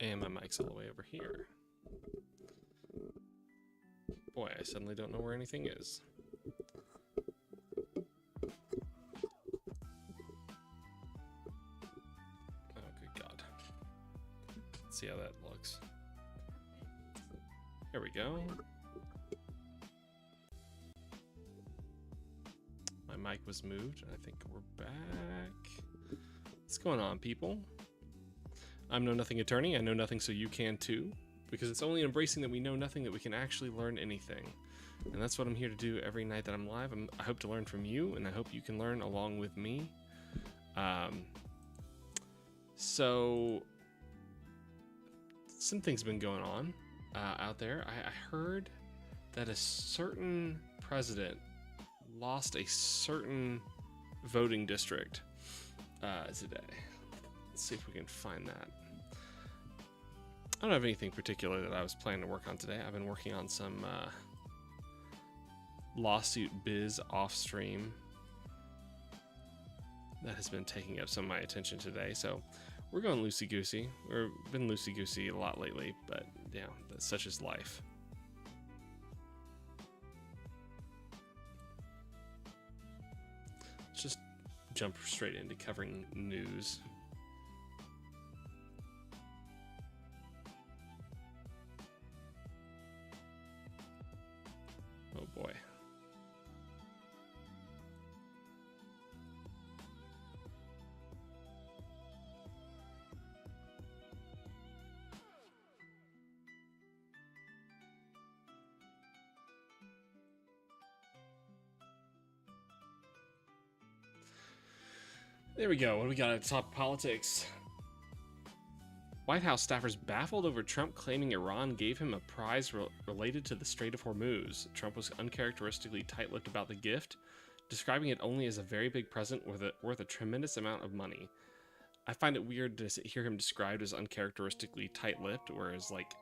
And my mic's all the way over here. Boy, I suddenly don't know where anything is. Oh, good God. Let's see how that looks. There we go. My mic was moved. I think we're back. What's going on, people? I'm Know Nothing Attorney. I know nothing so you can too. Because it's only embracing that we know nothing that we can actually learn anything. And that's what I'm here to do every night that I'm live. I hope to learn from you, and I hope you can learn along with me. So, some things have been going on out there. I heard that a certain president lost a certain voting district today. Let's see if we can find that. I don't have anything particular that I was planning to work on today. I've been working on some lawsuit biz off stream that has been taking up some of my attention today. So we're going loosey-goosey. We've been loosey-goosey a lot lately, but yeah, that's such is life. Let's just jump straight into covering news. Oh boy. There we go. What do we got at top politics? White House staffers baffled over Trump claiming Iran gave him a prize related to the Strait of Hormuz. Trump was uncharacteristically tight-lipped about the gift, describing it only as a very big present worth a tremendous amount of money. I find it weird to hear him described as uncharacteristically tight-lipped, whereas, like,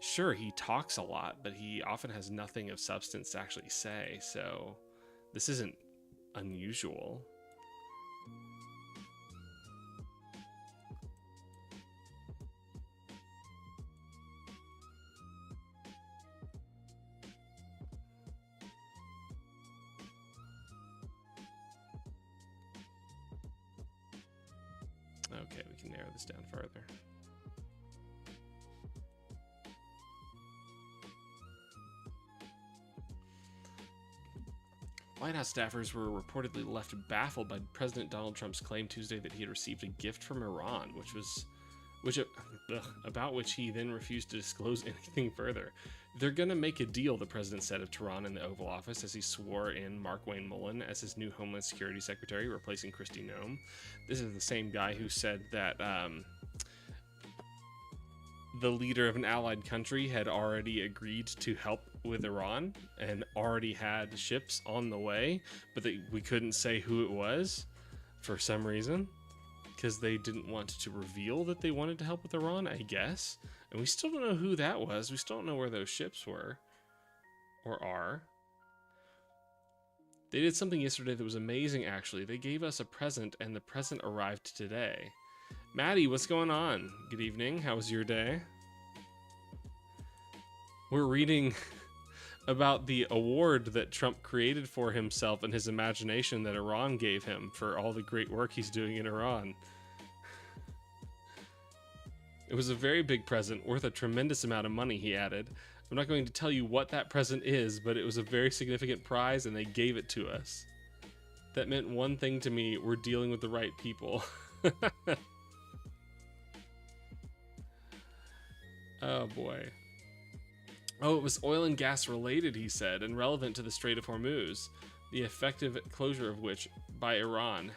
sure, he talks a lot, but he often has nothing of substance to actually say, so this isn't unusual. Okay, we can narrow this down further. White House staffers were reportedly left baffled by President Donald Trump's claim Tuesday that he had received a gift from Iran, about which he then refused to disclose anything further. They're gonna make a deal, the president said of Tehran in the Oval Office as he swore in Mark Wayne Mullen as his new Homeland Security Secretary, replacing Kristi Noem. This is the same guy who said that the leader of an allied country had already agreed to help with Iran and already had ships on the way, but that we couldn't say who it was for some reason, because they didn't want to reveal that they wanted to help with Iran, I guess. And we still don't know who that was. We still don't know where those ships were or are. They did something yesterday that was amazing, actually. They gave us a present, and the present arrived today. Maddie, what's going on? Good evening. How was your day? We're reading about the award that Trump created for himself and his imagination that Iran gave him for all the great work he's doing in Iran. It was a very big present, worth a tremendous amount of money, he added. I'm not going to tell you what that present is, but it was a very significant prize, and they gave it to us. That meant one thing to me: we're dealing with the right people. Oh boy. Oh, it was oil and gas related, he said, and relevant to the Strait of Hormuz, the effective closure of which by Iran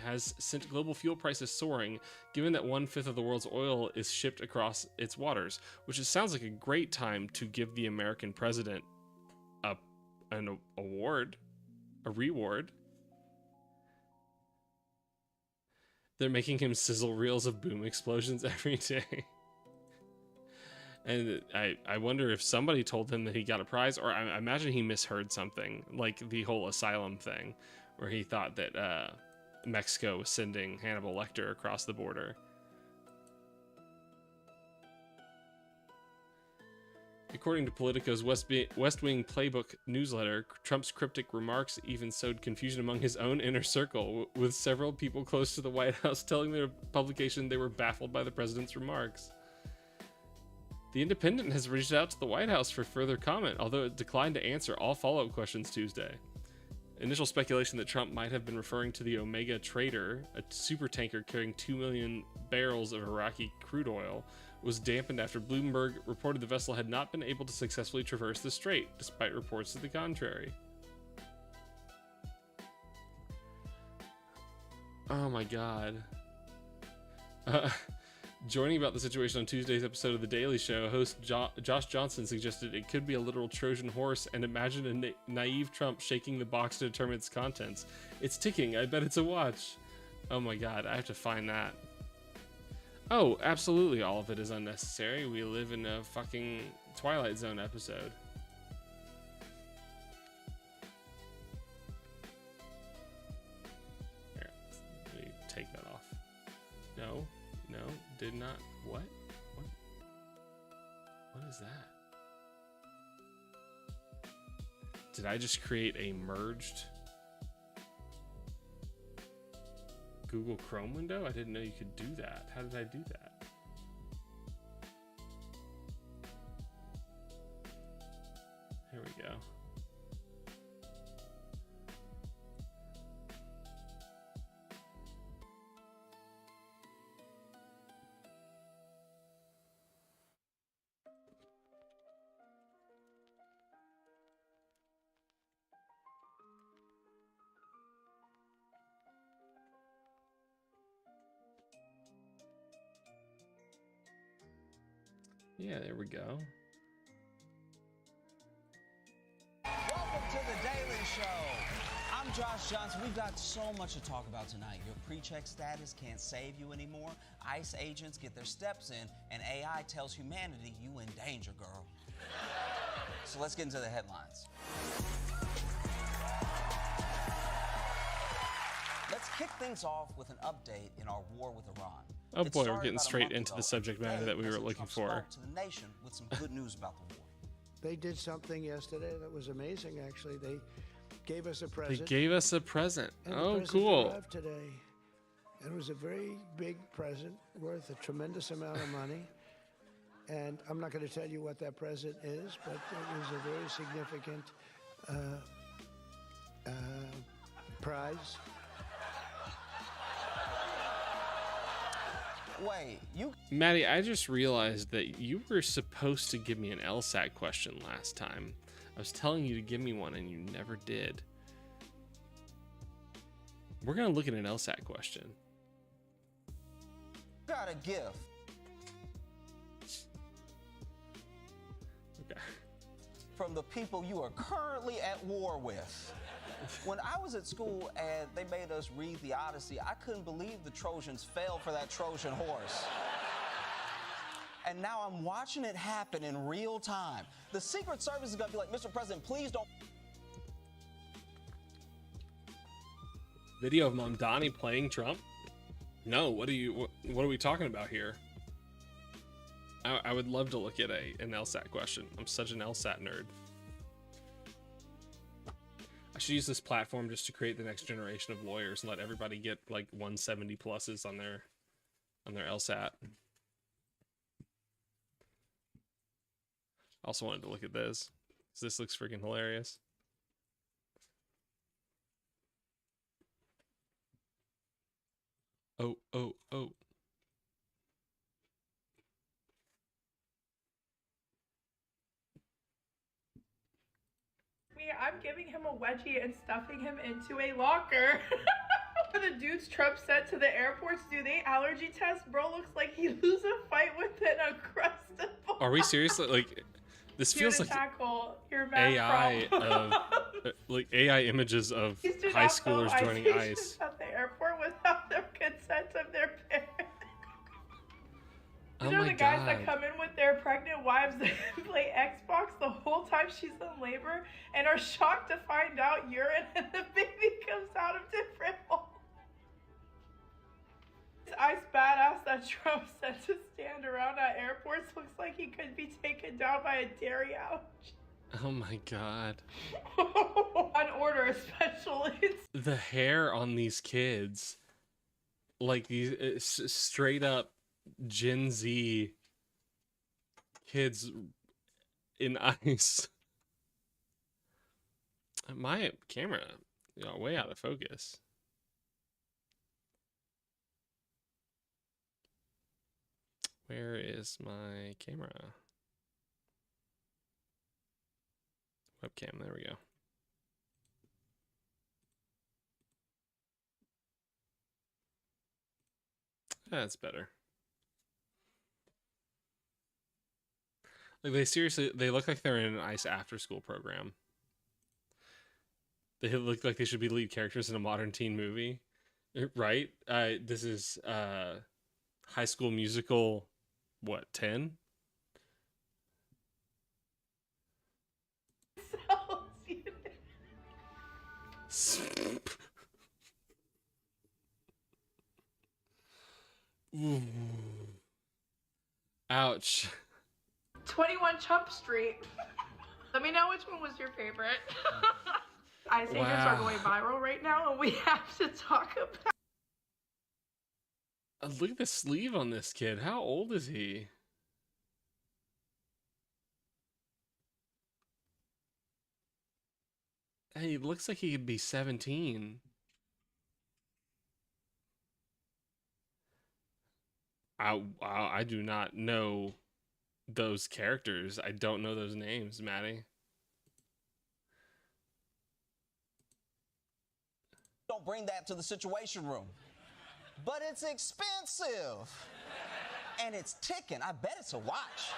has sent global fuel prices soaring, given that 1/5 of the world's oil is shipped across its waters, which sounds like a great time to give the American president an award, a reward. They're making him sizzle reels of boom explosions every day. And I wonder if somebody told him that he got a prize, or I imagine he misheard something, like the whole asylum thing, where he thought that Mexico was sending Hannibal Lecter across the border. According to Politico's West Wing Playbook newsletter, Trump's cryptic remarks even sowed confusion among his own inner circle, with several people close to the White House telling the publication they were baffled by the president's remarks. The Independent has reached out to the White House for further comment, although it declined to answer all follow-up questions Tuesday. Initial speculation that Trump might have been referring to the Omega Trader, a supertanker carrying 2 million barrels of Iraqi crude oil, was dampened after Bloomberg reported the vessel had not been able to successfully traverse the strait, despite reports to the contrary. Oh my god. Joining about the situation on Tuesday's episode of The Daily Show, host Josh Johnson suggested it could be a literal Trojan horse, and imagined a naive Trump shaking the box to determine its contents. It's ticking, I bet it's a watch. Oh my god, I have to find that. Oh, absolutely all of it is unnecessary. We live in a fucking Twilight Zone episode. Here, let me take that off. No, did not. What? What is that? Did I just create a merged Google Chrome window? I didn't know you could do that. How did I do that? Here we go. Yeah, there we go. Welcome to The Daily Show. I'm Josh Johnson. We've got so much to talk about tonight. Your pre-check status can't save you anymore. ICE agents get their steps in, and AI tells humanity you in danger, girl. So let's get into the headlines. Let's kick things off with an update in our war with Iran. Oh boy, we're getting straight into the subject matter that we were looking for. To the nation with some good news about the war. They did something yesterday that was amazing, actually. They gave us a present. They gave us a present. And oh, the present cool. arrived today. And it was a very big present worth a tremendous amount of money. And I'm not going to tell you what that present is, but it was a very significant prize. Wait, Maddie, I just realized that you were supposed to give me an LSAT question last time. I was telling you to give me one and you never did. We're going to look at an LSAT question. got a gift. Okay. From the people you are currently at war with. When I was at school and they made us read the Odyssey, I couldn't believe the Trojans fell for that Trojan horse. And now I'm watching it happen in real time. The Secret Service is gonna be like, Mr. President, please don't. Video of Mamdani playing Trump? No, what are we talking about here? I would love to look at an LSAT question. I'm such an LSAT nerd. I should use this platform just to create the next generation of lawyers and let everybody get like 170 pluses on their LSAT. Also wanted to look at this. This looks freaking hilarious. Oh. I'm giving him a wedgie and stuffing him into a locker. The dudes Trump sent to the airports, do they allergy test? Bro looks like he lose a fight with an uncrustable. Are we seriously like? This feels like AI of like AI images of high schoolers joining ICE at the airport without the consent of their parents. These are the guys that come in with their pregnant wives that play Xbox the whole time she's in labor and are shocked to find out urine and the baby comes out of different holes. Ice badass that Trump said to stand around at airports looks like he could be taken down by a dairy ouch. Oh my god. On order, especially. The hair on these kids. Like these straight up Gen Z kids in ice. My camera, way out of focus. Where is my camera? Webcam, there we go. That's better. Like they look like they're in an ICE after school program. They look like they should be lead characters in a modern teen movie, right? This is High School Musical, what, 10? Ooh. Ouch. 21 Chump Street. Let me know which one was your favorite. Ice agents are going viral right now, and we have to talk about. Look at the sleeve on this kid. How old is he? Hey, he looks like he could be 17. I do not know those characters. I don't know those names, Maddie. Don't bring that to the Situation Room. But it's expensive. And it's ticking. I bet it's a watch.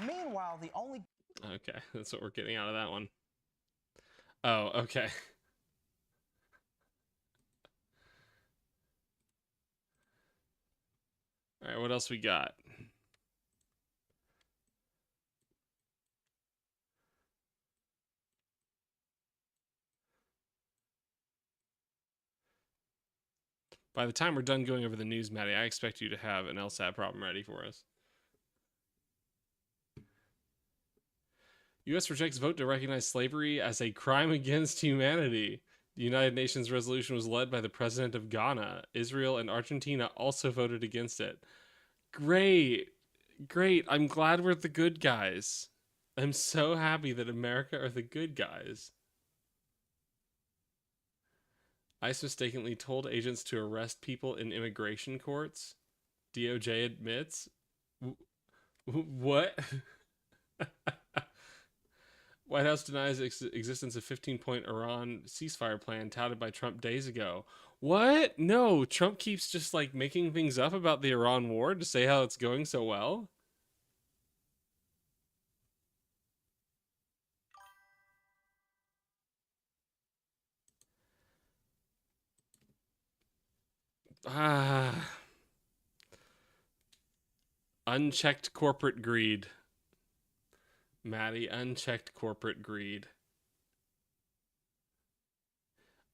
Meanwhile, the only... Okay, that's what we're getting out of that one. Oh, okay. All right, what else we got? By the time we're done going over the news, Maddie, I expect you to have an LSAT problem ready for us. U.S. rejects vote to recognize slavery as a crime against humanity. The United Nations resolution was led by the president of Ghana. Israel and Argentina also voted against it. Great. Great. I'm glad we're the good guys. I'm so happy that America are the good guys. ICE mistakenly told agents to arrest people in immigration courts. DOJ admits. What? White House denies existence of 15-point Iran ceasefire plan touted by Trump days ago. What? No, Trump keeps just like making things up about the Iran war to say how it's going so well. Unchecked corporate greed. Maddie, unchecked corporate greed.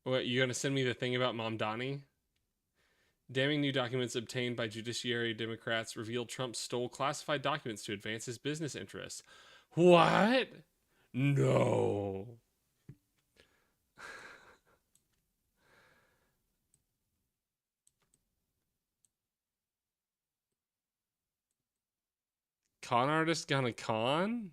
What, you gonna send me the thing about Mamdani? Damning new documents obtained by Judiciary Democrats reveal Trump stole classified documents to advance his business interests. What? No. Con artist gonna con?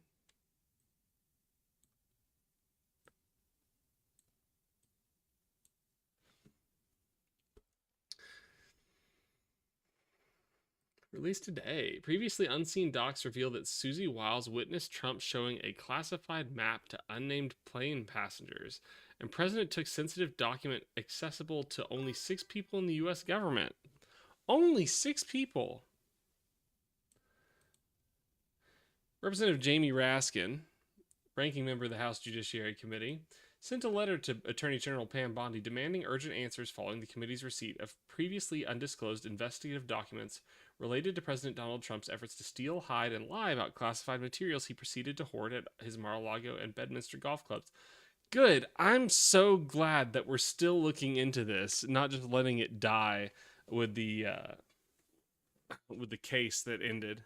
Released today. Previously unseen docs reveal that Susie Wiles witnessed Trump showing a classified map to unnamed plane passengers, and President took sensitive document accessible to only 6 people in the U.S. government. Only 6 people. Representative Jamie Raskin, ranking member of the House Judiciary Committee, sent a letter to Attorney General Pam Bondi demanding urgent answers following the committee's receipt of previously undisclosed investigative documents related to President Donald Trump's efforts to steal, hide, and lie about classified materials he proceeded to hoard at his Mar-a-Lago and Bedminster golf clubs. Good. I'm so glad that we're still looking into this, not just letting it die with the case that ended.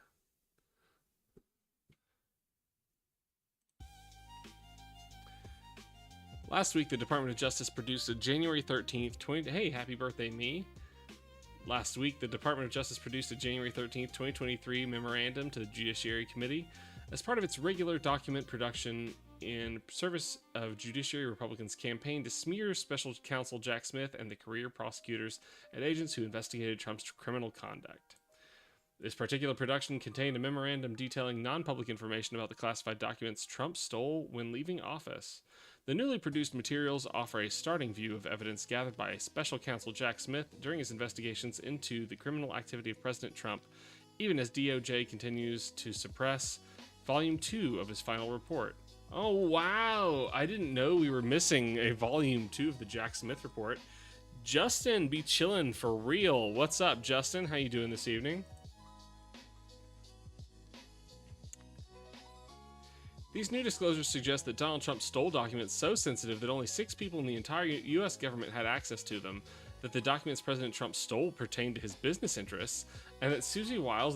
Last week, the Department of Justice produced a January 13th, Hey, happy birthday, me. Last week, the Department of Justice produced a January 13th, 2023 memorandum to the Judiciary Committee as part of its regular document production in service of Judiciary Republicans' campaign to smear Special Counsel Jack Smith and the career prosecutors and agents who investigated Trump's criminal conduct. This particular production contained a memorandum detailing non-public information about the classified documents Trump stole when leaving office. The newly produced materials offer a starting view of evidence gathered by Special Counsel Jack Smith during his investigations into the criminal activity of President Trump, even as DOJ continues to suppress Volume 2 of his final report. Oh, wow! I didn't know we were missing a Volume 2 of the Jack Smith report. Justin, be chillin' for real. What's up, Justin? How you doing this evening? These new disclosures suggest that Donald Trump stole documents so sensitive that only 6 people in the entire U.S. government had access to them, that the documents President Trump stole pertained to his business interests, and that Susie Wiles,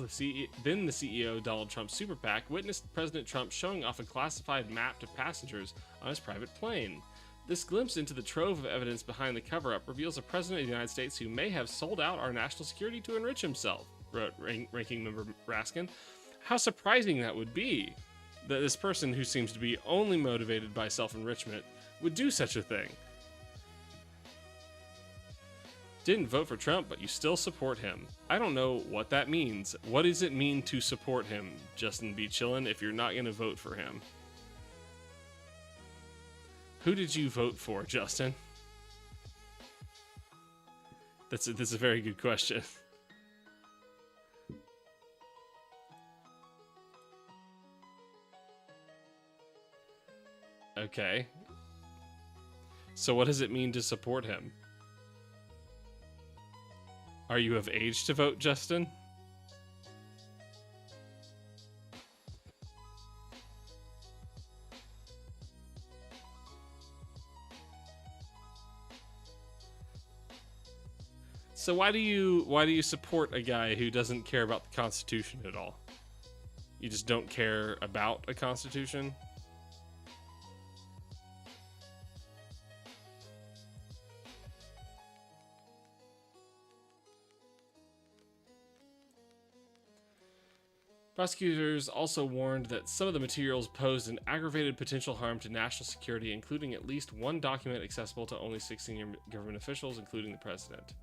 then the CEO of Donald Trump's super PAC, witnessed President Trump showing off a classified map to passengers on his private plane. This glimpse into the trove of evidence behind the cover-up reveals a president of the United States who may have sold out our national security to enrich himself, wrote Ranking Member Raskin. How surprising that would be, that this person who seems to be only motivated by self-enrichment would do such a thing. Didn't vote for Trump, but you still support him. I don't know what that means. What does it mean to support him, Justin B. Chillin, if you're not going to vote for him? Who did you vote for, Justin? That's a very good question. Okay. So what does it mean to support him? Are you of age to vote, Justin? So why do you support a guy who doesn't care about the Constitution at all? You just don't care about a Constitution? Prosecutors also warned that some of the materials posed an aggravated potential harm to national security, including at least one document accessible to only 6 senior government officials, including the president.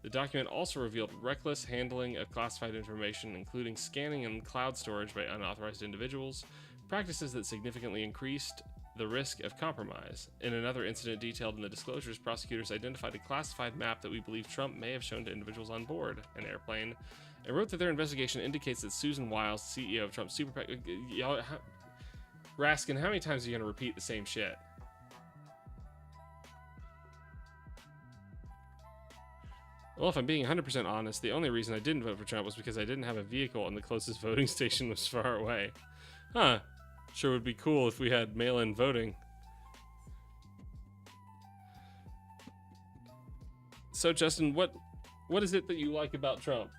The document also revealed reckless handling of classified information, including scanning and cloud storage by unauthorized individuals, practices that significantly increased the risk of compromise. In another incident detailed in the disclosures, prosecutors identified a classified map that we believe Trump may have shown to individuals on board an airplane, and wrote that their investigation indicates that Susan Wiles, CEO of Trump's super PAC... Raskin, how many times are you going to repeat the same shit? Well, if I'm being 100% honest, the only reason I didn't vote for Trump was because I didn't have a vehicle and the closest voting station was far away. Huh. Sure would be cool if we had mail-in voting. So, Justin, what is it that you like about Trump?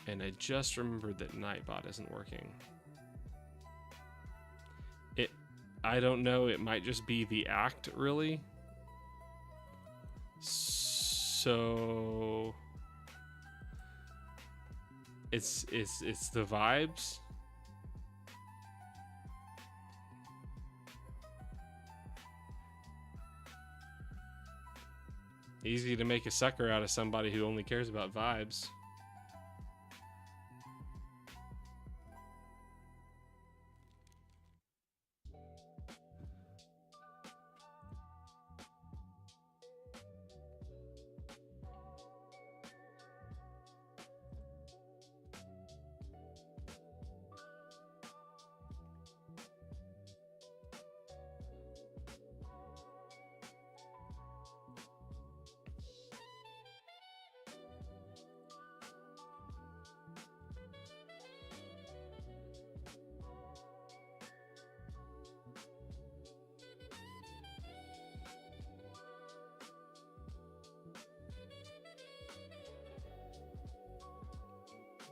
And I just remembered that Nightbot isn't working. I don't know, it might just be the act, really. So it's the vibes. Easy to make a sucker out of somebody who only cares about vibes.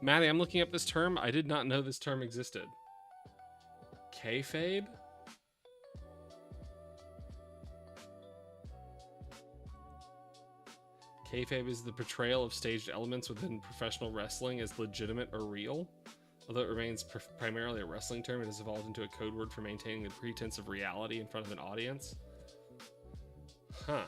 Maddie, I'm looking up this term. I did not know this term existed. Kayfabe? Kayfabe is the portrayal of staged elements within professional wrestling as legitimate or real. Although it remains primarily a wrestling term, it has evolved into a code word for maintaining the pretense of reality in front of an audience. Huh.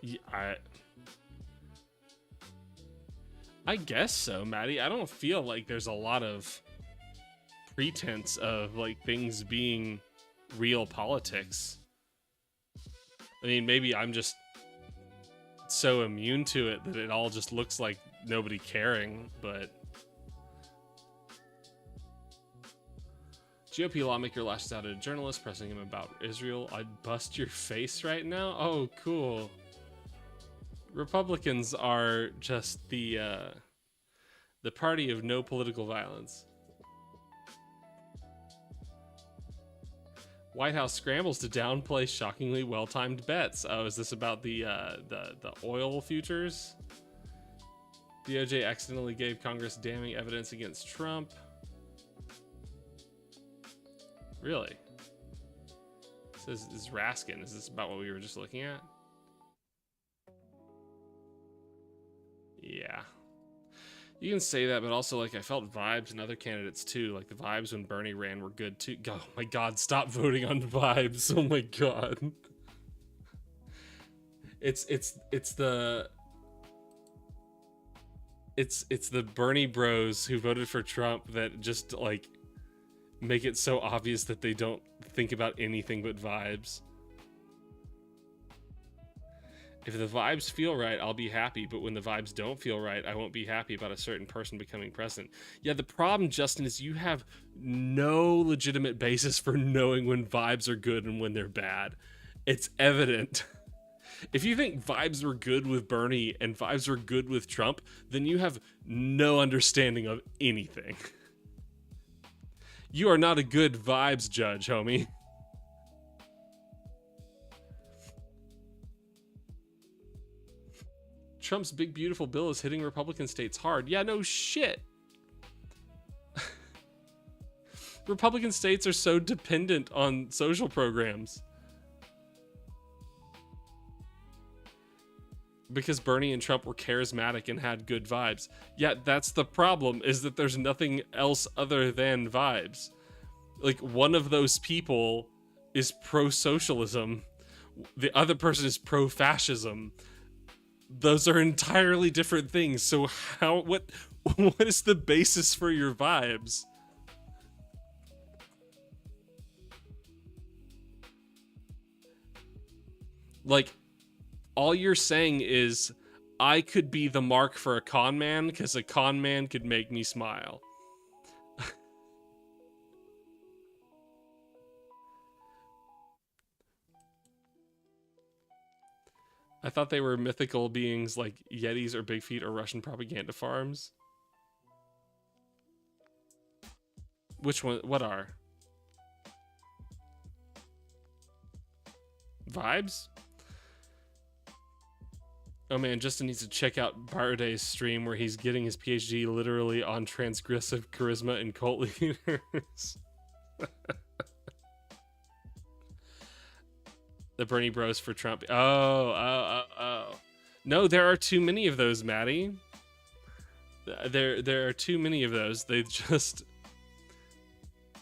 Yeah, I guess so, Maddie. I don't feel like there's a lot of pretense of like things being real politics. I mean, maybe I'm just so immune to it that it all just looks like nobody caring, but GOP lawmaker lashes out at a journalist pressing him about Israel. I'd bust your face right now. Oh, cool. Republicans are just the party of no political violence. White House scrambles to downplay shockingly well-timed bets. Oh, is this about the oil futures? DOJ accidentally gave Congress damning evidence against Trump. Really? This is Raskin. Is this about what we were just looking at? Yeah. You can say that, but also, like, I felt vibes in other candidates, too. Like, the vibes when Bernie ran were good, too. Oh, my God, stop voting on vibes. Oh, my God. It's the Bernie bros who voted for Trump that just, like, make it so obvious that they don't think about anything but vibes. If the vibes feel right, I'll be happy, but when the vibes don't feel right, I won't be happy about a certain person becoming president. Yeah, the problem, Justin, is you have no legitimate basis for knowing when vibes are good and when they're bad. It's evident. If you think vibes were good with Bernie and vibes were good with Trump, then you have no understanding of anything. You are not a good vibes judge, homie. Trump's big beautiful bill is hitting Republican states hard. Yeah, no shit. Republican states are so dependent on social programs. Because Bernie and Trump were charismatic and had good vibes. Yeah, that's the problem, is that there's nothing else other than vibes. Like, one of those people is pro-socialism. The other person is pro-fascism. Those are entirely different things. So what is the basis for your vibes? Like, all you're saying is, I could be the mark for a con man because a con man could make me smile. I thought they were mythical beings like Yetis or Bigfeet or Russian propaganda farms. Which one? What are? Vibes? Oh man, Justin needs to check out Barday's stream where he's getting his PhD literally on transgressive charisma and cult leaders. The Bernie Bros for Trump. Oh. No, there are too many of those, Maddie. There are too many of those. They just...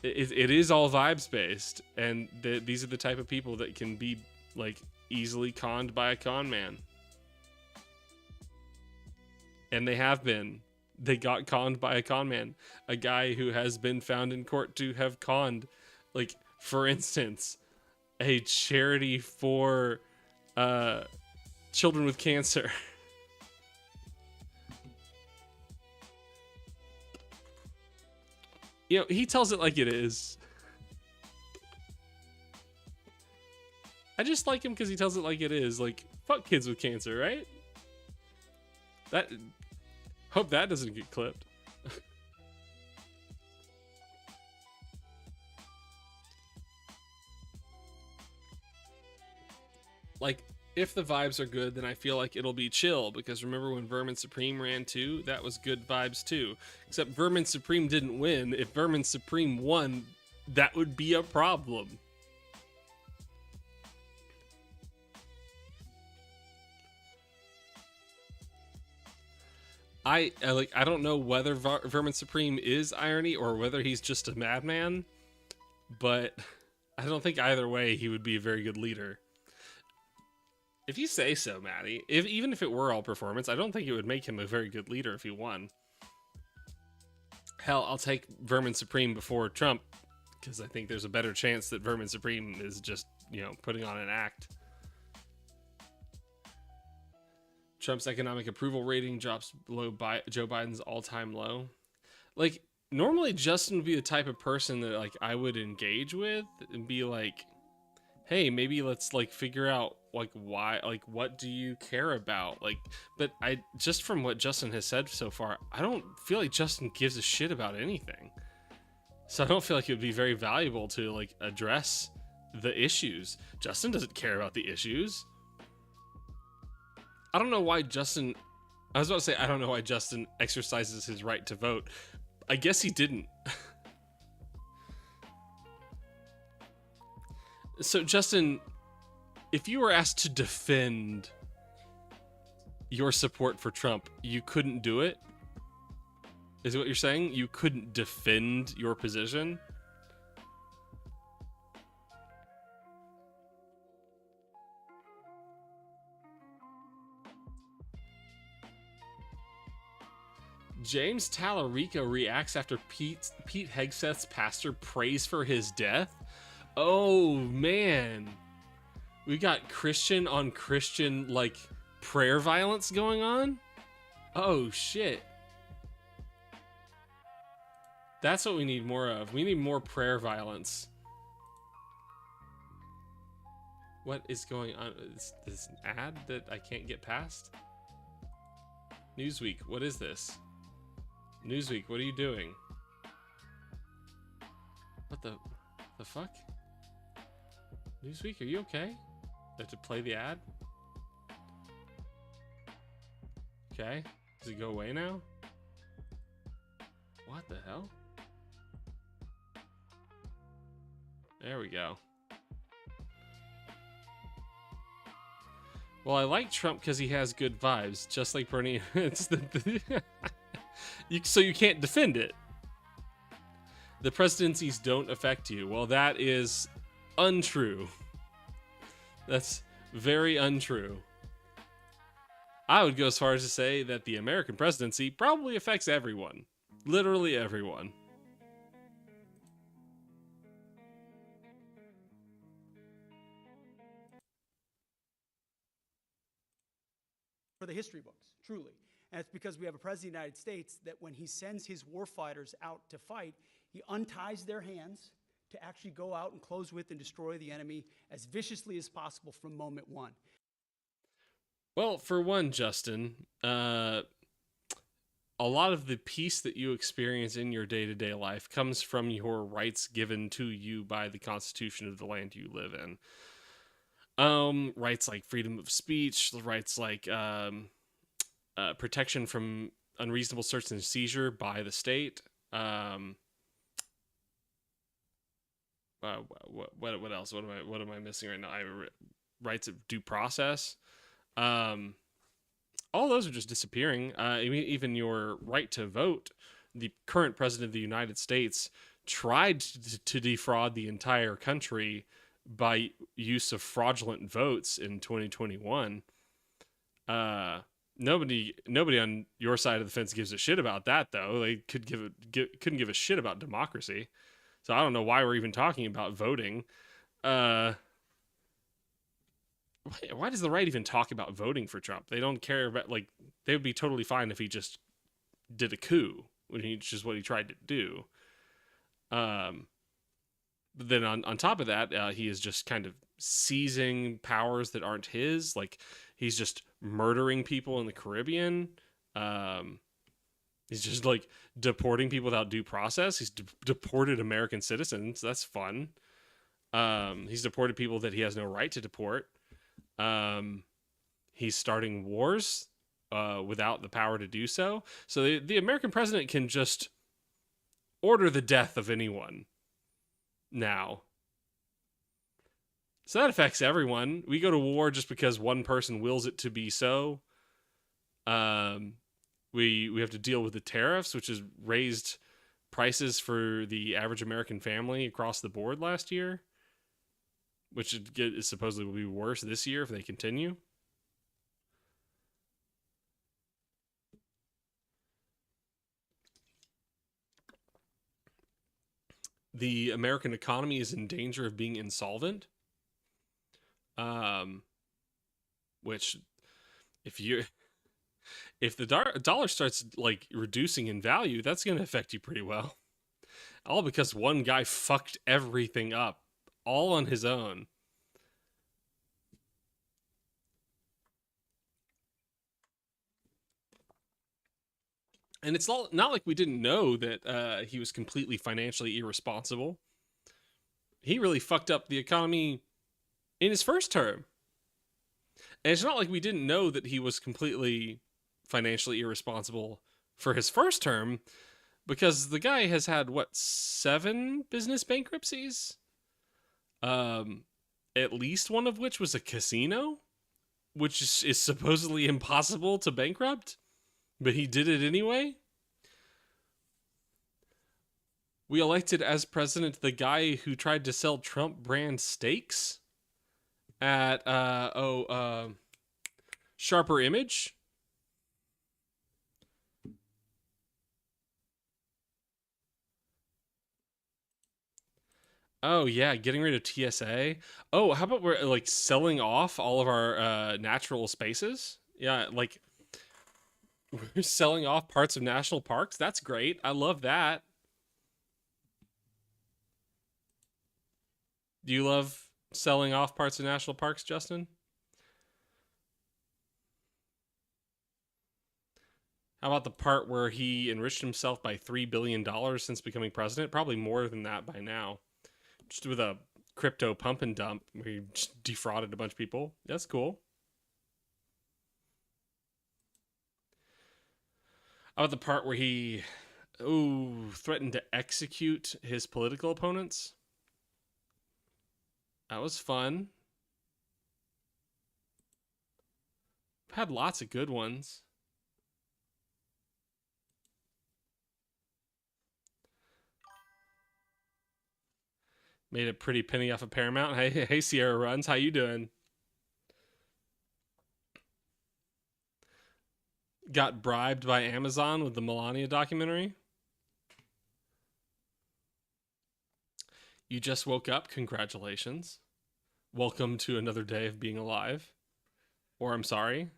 It is all vibes based, and these are the type of people that can be, like, easily conned by a con man. And they have been. They got conned by a con man. A guy who has been found in court to have conned, like, for instance, a charity for children with cancer. You know, he tells it like it is. I just like him because he tells it like it is. Like, fuck kids with cancer, right? Hope that doesn't get clipped. like, if the vibes are good, then I feel like it'll be chill, because remember when Vermin Supreme ran too? That was good vibes too. Except Vermin Supreme didn't win. If Vermin Supreme won, that would be a problem. I don't know whether Vermin Supreme is irony or whether he's just a madman, but I don't think either way he would be a very good leader. If you say so, Maddie. Even if it were all performance, I don't think it would make him a very good leader if he won. Hell, I'll take Vermin Supreme before Trump, because I think there's a better chance that Vermin Supreme is just, putting on an act. Trump's economic approval rating drops below Joe Biden's all-time low. Like, normally Justin would be the type of person that, like, I would engage with and be like, hey, maybe let's, like, figure out, like, why, like, what do you care about? Like, but just from what Justin has said so far, I don't feel like Justin gives a shit about anything. So I don't feel like it would be very valuable to, like, address the issues. Justin doesn't care about the issues. I don't know why Justin... I was about to say, I don't know why Justin exercises his right to vote. I guess he didn't. So, Justin, if you were asked to defend your support for Trump, you couldn't do it? Is what you're saying? You couldn't defend your position? James Tallarico reacts after Pete Hegseth's pastor prays for his death. Oh, man. We got Christian on Christian, like, prayer violence going on? Oh, shit. That's what we need more of. We need more prayer violence. What is going on? Is this an ad that I can't get past? Newsweek, what is this? Newsweek, what are you doing? What the fuck? Newsweek, are you okay? I have to play the ad? Okay. Does it go away now? What the hell? There we go. Well, I like Trump because he has good vibes, just like Bernie. It's so you can't defend it. The presidencies don't affect you. Well, that is untrue. That's very untrue. I would go as far as to say that the American presidency probably affects everyone. Literally everyone. For the history books, truly. And it's because we have a president of the United States that when he sends his warfighters out to fight, he unties their hands to actually go out and close with and destroy the enemy as viciously as possible from moment one. Well, for one, Justin, a lot of the peace that you experience in your day-to-day life comes from your rights given to you by the Constitution of the land you live in. Rights like freedom of speech, rights like protection from unreasonable search and seizure by the state. What else? What am I missing right now? Rights of due process. All those are just disappearing. Even your right to vote. The current president of the United States tried to defraud the entire country by use of fraudulent votes in 2021. Nobody on your side of the fence gives a shit about that, though. They couldn't give a shit about democracy. So I don't know why we're even talking about voting. Why does the right even talk about voting for Trump? They don't care about, like, they would be totally fine if he just did a coup, which is what he tried to do. But then on top of that, he is just kind of seizing powers that aren't his. Like, he's just murdering people in the Caribbean. He's just, like, deporting people without due process. He's deported American citizens. That's fun. He's deported people that he has no right to deport. He's starting wars without the power to do so. So the American president can just order the death of anyone now. So that affects everyone. We go to war just because one person wills it to be so. We have to deal with the tariffs, which has raised prices for the average American family across the board last year, which is supposedly will be worse this year if they continue. The American economy is in danger of being insolvent. Which, if the dollar starts like reducing in value, that's going to affect you pretty well. All because one guy fucked everything up, all on his own. And it's not like we didn't know that he was completely financially irresponsible. He really fucked up the economy in his first term. And it's not like we didn't know that he was completely financially irresponsible for his first term, because the guy has had, what, 7 business bankruptcies? At least one of which was a casino, which is supposedly impossible to bankrupt, but he did it anyway. We elected as president the guy who tried to sell Trump brand steaks at Sharper Image. Oh yeah, getting rid of TSA. Oh, how about we're like selling off all of our natural spaces? Yeah, like we're selling off parts of national parks. That's great. I love that. Do you love selling off parts of national parks, Justin? How about the part where he enriched himself by $3 billion since becoming president? Probably more than that by now. Just with a crypto pump and dump where he just defrauded a bunch of people. That's cool. How about the part where he threatened to execute his political opponents? That was fun. I've had lots of good ones. Made a pretty penny off of Paramount. Hey, Sierra Runs, how you doing? Got bribed by Amazon with the Melania documentary. You just woke up. Congratulations. Welcome to another day of being alive. Or I'm sorry.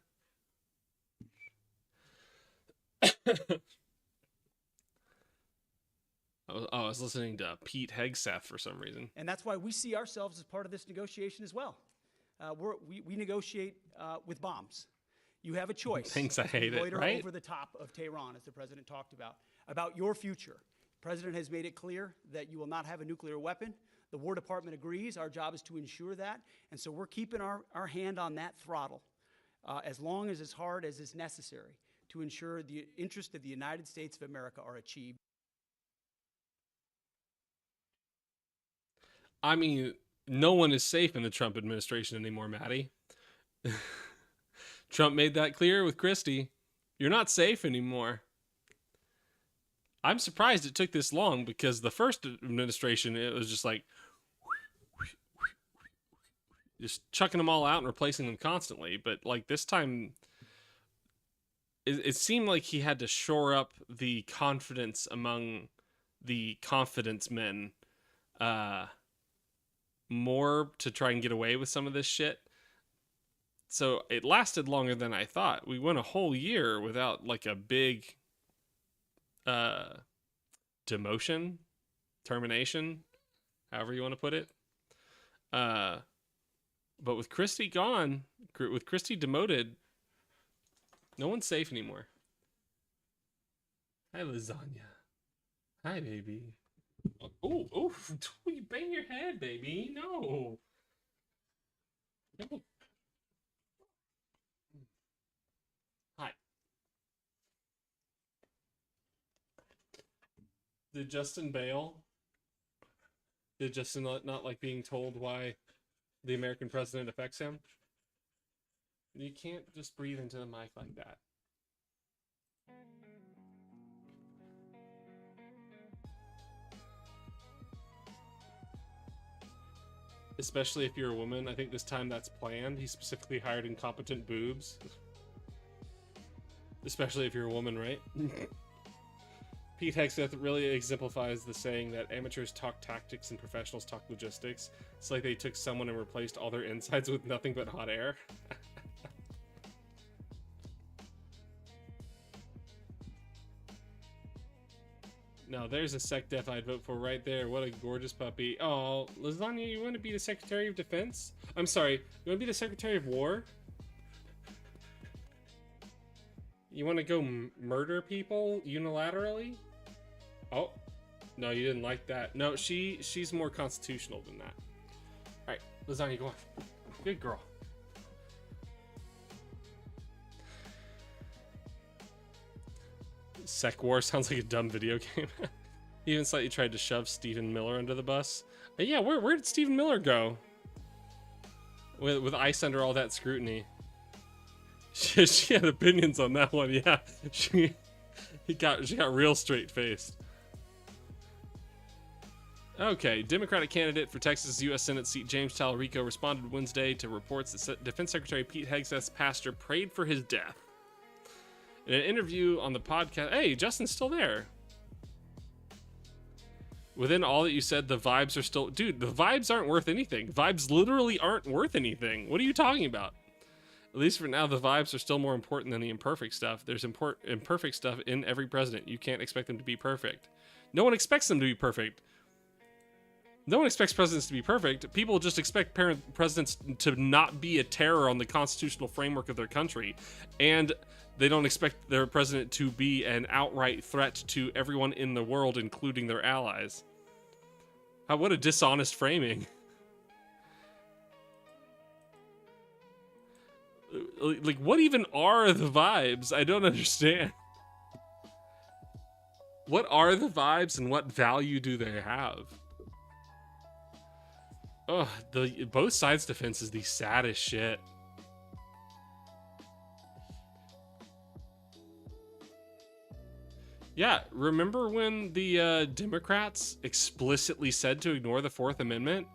I was listening to Pete Hegseth for some reason. And that's why we see ourselves as part of this negotiation as well. We negotiate with bombs. You have a choice. Thanks, I hate it, right? Over the top of Tehran, as the president talked about your future. The president has made it clear that you will not have a nuclear weapon. The War Department agrees. Our job is to ensure that. And so we're keeping our hand on that throttle as long as hard as is necessary to ensure the interests of the United States of America are achieved. I mean, no one is safe in the Trump administration anymore, Maddie. Trump made that clear with Christie. You're not safe anymore. I'm surprised it took this long, because the first administration, it was just like just chucking them all out and replacing them constantly. But like this time, it seemed like he had to shore up the confidence among the confidence men more to try and get away with some of this shit. So it lasted longer than I thought. We went a whole year without like a big demotion, termination, however you want to put it. But with Christie gone, with Christie demoted, no one's safe anymore. Hi, lasagna. Hi, baby. Oh, you bang your head, baby. No. Did Justin bail? Did Justin not like being told why the American president affects him? You can't just breathe into the mic like that. Especially if you're a woman. I think this time that's planned. He specifically hired incompetent boobs. Especially if you're a woman, right? Pete Hegseth really exemplifies the saying that amateurs talk tactics and professionals talk logistics. It's like they took someone and replaced all their insides with nothing but hot air. No, there's a sec def I'd vote for right there. What a gorgeous puppy. Oh, Lasagna, you want to be the Secretary of Defense? I'm sorry, you want to be the Secretary of War? You want to go murder people unilaterally? Oh, no, you didn't like that. No, she's more constitutional than that. All right, Lasagna, go on. Good girl. Sec War sounds like a dumb video game. He even slightly tried to shove Stephen Miller under the bus. Yeah, where did Stephen Miller go? With ICE under all that scrutiny. She had opinions on that one, yeah. She got real straight-faced. Okay, Democratic candidate for Texas U.S. Senate seat James Tallarico responded Wednesday to reports that Defense Secretary Pete Hegseth's pastor prayed for his death. In an interview on the podcast, hey, Justin's still there. Within all that you said, the vibes are still... Dude, the vibes aren't worth anything. Vibes literally aren't worth anything. What are you talking about? At least for now, the vibes are still more important than the imperfect stuff. There's imperfect stuff in every president. You can't expect them to be perfect. No one expects them to be perfect. No one expects presidents to be perfect. People just expect presidents to not be a terror on the constitutional framework of their country. And they don't expect their president to be an outright threat to everyone in the world, including their allies. What a dishonest framing. Like, what even are the vibes? I don't understand. What are the vibes and what value do they have? Oh, both sides' defense is the saddest shit. Yeah, remember when the Democrats explicitly said to ignore the Fourth Amendment?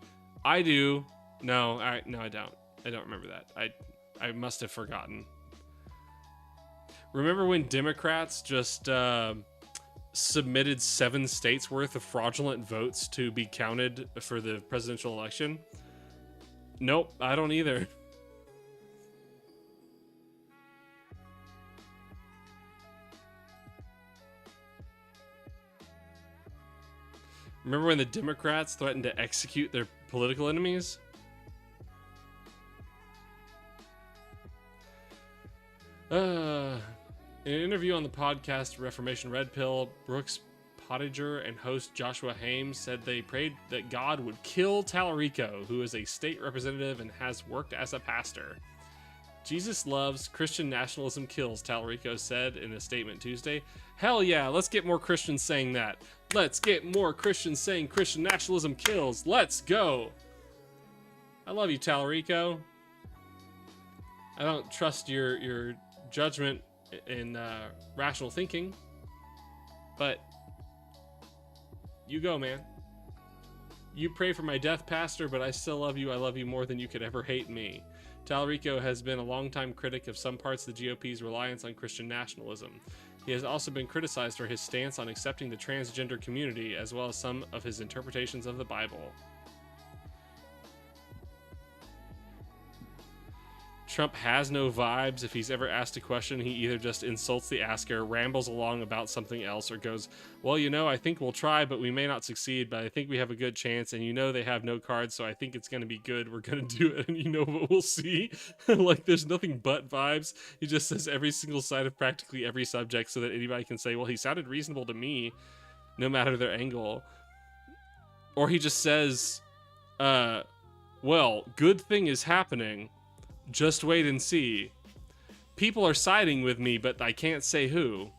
I do. No, I don't. I don't remember that. I must have forgotten. Remember when Democrats just submitted 7 states worth of fraudulent votes to be counted for the presidential election? Nope, I don't either. Remember when the Democrats threatened to execute their political enemies? In an interview on the podcast Reformation Red Pill, Brooks Pottinger and host Joshua Hames said they prayed that God would kill Tallarico, who is a state representative and has worked as a pastor. Jesus loves, Christian nationalism kills, Tallarico said in a statement Tuesday. Hell yeah, let's get more Christians saying that. Let's get more Christians saying Christian nationalism kills. Let's go. I love you, Tallarico. I don't trust your judgment in rational thinking, but you go, man. You pray for my death, pastor, but I still love you. I love you more than you could ever hate me. Tallarico has been a longtime critic of some parts of the GOP's reliance on Christian nationalism. He has also been criticized for his stance on accepting the transgender community, as well as some of his interpretations of the Bible. Trump has no vibes. If he's ever asked a question, he either just insults the asker, rambles along about something else, or goes, well, you know, I think we'll try, but we may not succeed, but I think we have a good chance, and you know they have no cards, so I think it's going to be good. We're going to do it, and you know what we'll see? Like, there's nothing but vibes. He just says every single side of practically every subject so that anybody can say, well, he sounded reasonable to me, no matter their angle. Or he just says, well, good thing is happening. Just wait and see. People are siding with me, but I can't say who.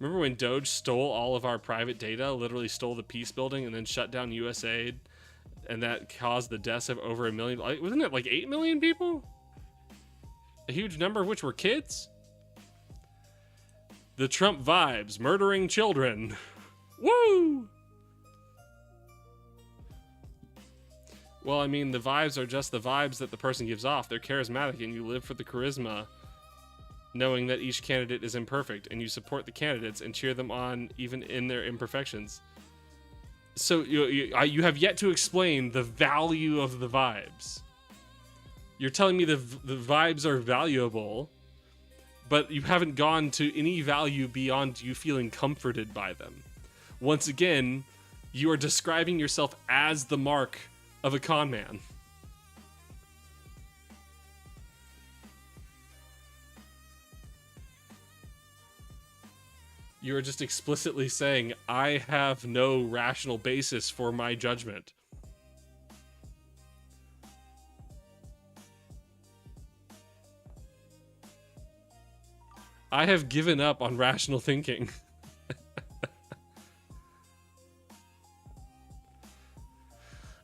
Remember when Doge stole all of our private data, literally stole the peace building, and then shut down USAID, and that caused the deaths of over 1 million? Wasn't it like 8 million people? A huge number of which were kids? The Trump vibes, murdering children. Woo! Well, I mean, the vibes are just the vibes that the person gives off. They're charismatic, and you live for the charisma, knowing that each candidate is imperfect, and you support the candidates and cheer them on even in their imperfections. So you have yet to explain the value of the vibes. You're telling me the vibes are valuable, but you haven't gone to any value beyond you feeling comforted by them. Once again, you are describing yourself as the mark of a con man. You are just explicitly saying, I have no rational basis for my judgment. I have given up on rational thinking.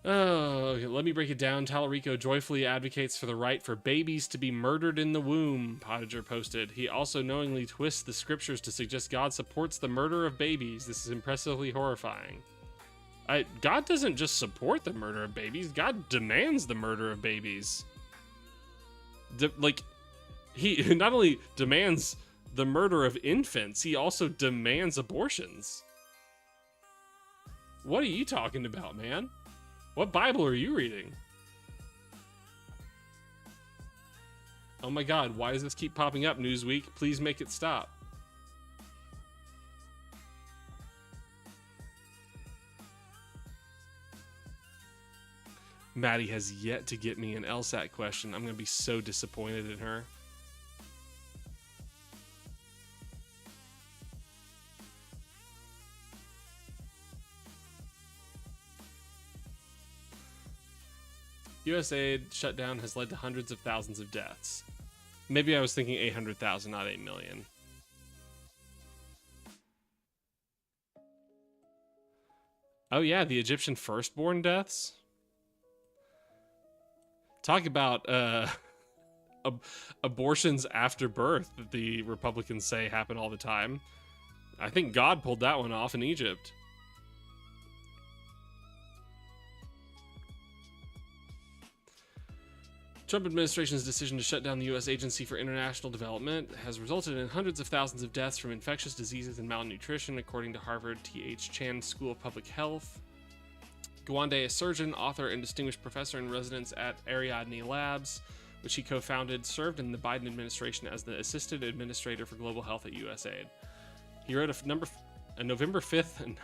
Oh, okay, let me break it down. Tallarico joyfully advocates for the right for babies to be murdered in the womb, Potager posted. He also knowingly twists the scriptures to suggest God supports the murder of babies. This is impressively horrifying. God doesn't just support the murder of babies. God demands the murder of babies. He not only demands the murder of infants, he also demands abortions. What are you talking about, man? What Bible are you reading? Oh my God, why does this keep popping up, Newsweek? Please make it stop. Maddie has yet to get me an LSAT question. I'm going to be so disappointed in her. USAID shutdown has led to hundreds of thousands of deaths. Maybe I was thinking 800,000, not 8 million. Oh yeah, the Egyptian firstborn deaths? Talk about abortions after birth that the Republicans say happen all the time. I think God pulled that one off in Egypt. Trump administration's decision to shut down the U.S. Agency for International Development has resulted in hundreds of thousands of deaths from infectious diseases and malnutrition, according to Harvard T.H. Chan School of Public Health. Gawande, a surgeon, author, and distinguished professor in residence at Ariadne Labs, which he co-founded, served in the Biden administration as the assistant administrator for global health at USAID. He wrote a November 5th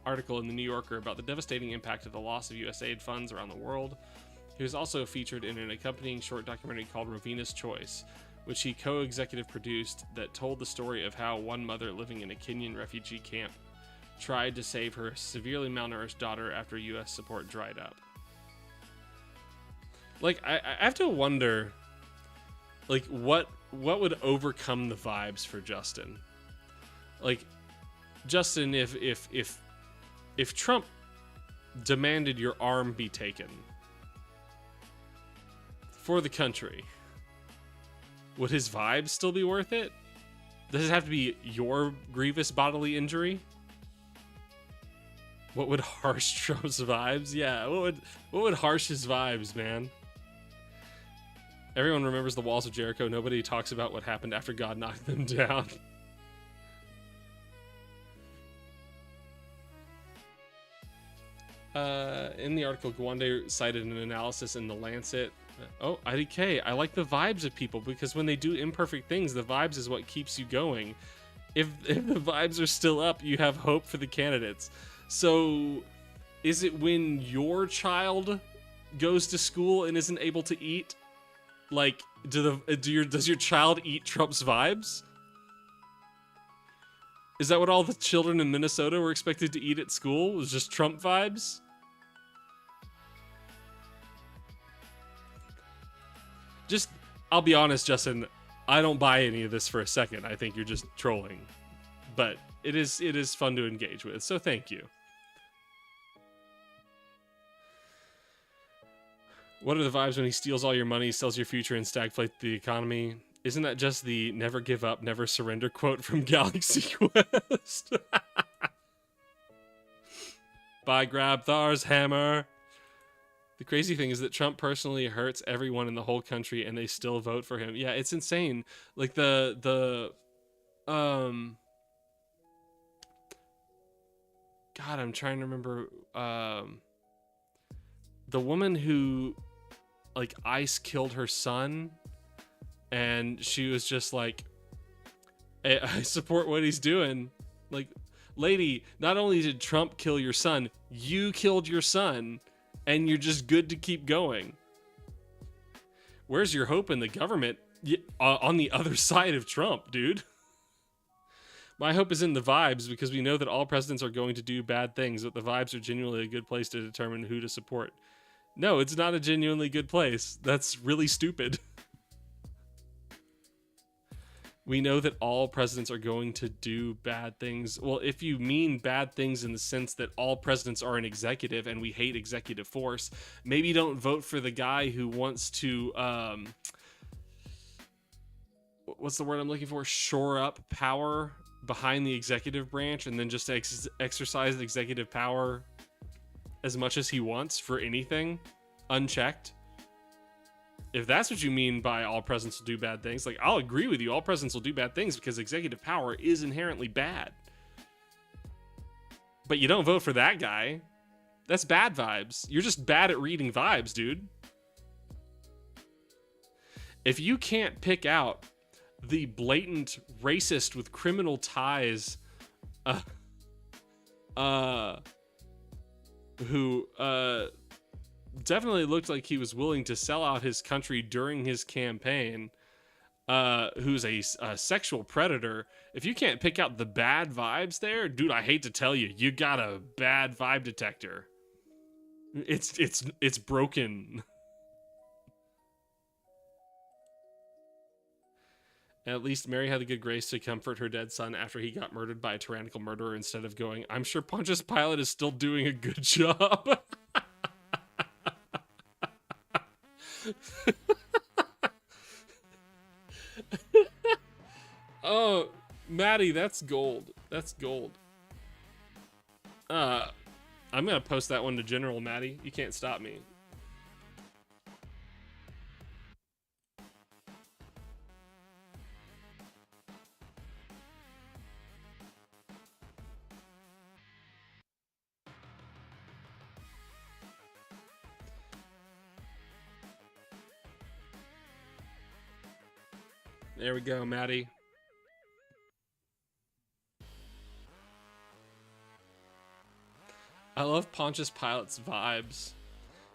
article in the New Yorker about the devastating impact of the loss of USAID funds around the world. He was also featured in an accompanying short documentary called Rovina's Choice, which he co-executive produced, that told the story of how one mother living in a Kenyan refugee camp tried to save her severely malnourished daughter after U.S. support dried up. Like, I have to wonder, like, what would overcome the vibes for Justin? Like, Justin, if Trump demanded your arm be taken for the country, would his vibes still be worth it? Does it have to be your grievous bodily injury? What would harsh Trump's vibes? Yeah, what would harsh his vibes, man? Everyone remembers the walls of Jericho. Nobody talks about what happened after God knocked them down. In the article, Gawande cited an analysis in The Lancet. Oh, IDK, I like the vibes of people, because when they do imperfect things, the vibes is what keeps you going. If the vibes are still up, you have hope for the candidates. So, is it when your child goes to school and isn't able to eat? Like, does your child eat Trump's vibes? Is that what all the children in Minnesota were expected to eat at school? Was just Trump vibes? I'll be honest, Justin, I don't buy any of this for a second. I think you're just trolling. but it is fun to engage with. So thank you. What are the vibes when he steals all your money, sells your future, and stagflates the economy? Isn't that just the never give up, never surrender quote from Galaxy Quest? By Grabthar's hammer. The crazy thing is that Trump personally hurts everyone in the whole country and they still vote for him. Yeah, it's insane. Like God, I'm trying to remember the woman who like ICE killed her son, and she was just like, I support what he's doing. Like, lady, not only did Trump kill your son, you killed your son, and you're just good to keep going. Where's your hope in the government on the other side of Trump, dude? My hope is in the vibes, because we know that all presidents are going to do bad things, but the vibes are genuinely a good place to determine who to support. No, it's not a genuinely good place. That's really stupid. We know that all presidents are going to do bad things. Well, if you mean bad things in the sense that all presidents are an executive and we hate executive force, maybe don't vote for the guy who wants to, what's the word I'm looking for? Shore up power behind the executive branch and then just exercise executive power as much as he wants for anything, unchecked. If that's what you mean by all presidents will do bad things, like, I'll agree with you. All presidents will do bad things because executive power is inherently bad. But you don't vote for that guy. That's bad vibes. You're just bad at reading vibes, dude. If you can't pick out the blatant racist with criminal ties, who definitely looked like he was willing to sell out his country during his campaign, who's a sexual predator. If you can't pick out the bad vibes there, dude, I hate to tell you, you got a bad vibe detector. It's broken. At least Mary had the good grace to comfort her dead son after he got murdered by a tyrannical murderer, instead of going, I'm sure Pontius Pilate is still doing a good job. Oh, Maddie, that's gold. That's gold. I'm gonna post that one to General, Maddie. You can't stop me. There we go, Maddie. I love Pontius Pilate's vibes.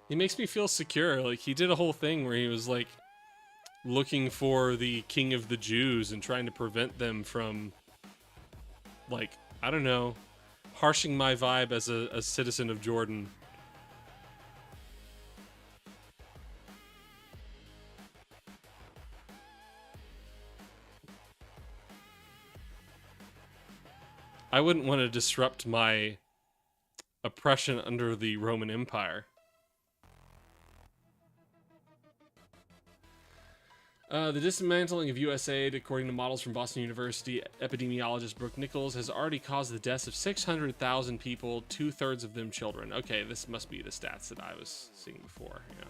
He makes me feel secure. Like, he did a whole thing where he was like looking for the king of the Jews and trying to prevent them from, like, I don't know, harshing my vibe as a citizen of Jordan. I wouldn't want to disrupt my oppression under the Roman Empire. The dismantling of USAID, according to models from Boston University epidemiologist Brooke Nichols, has already caused the deaths of 600,000 people, 2/3 of them children. Okay, this must be the stats that I was seeing before. Yeah.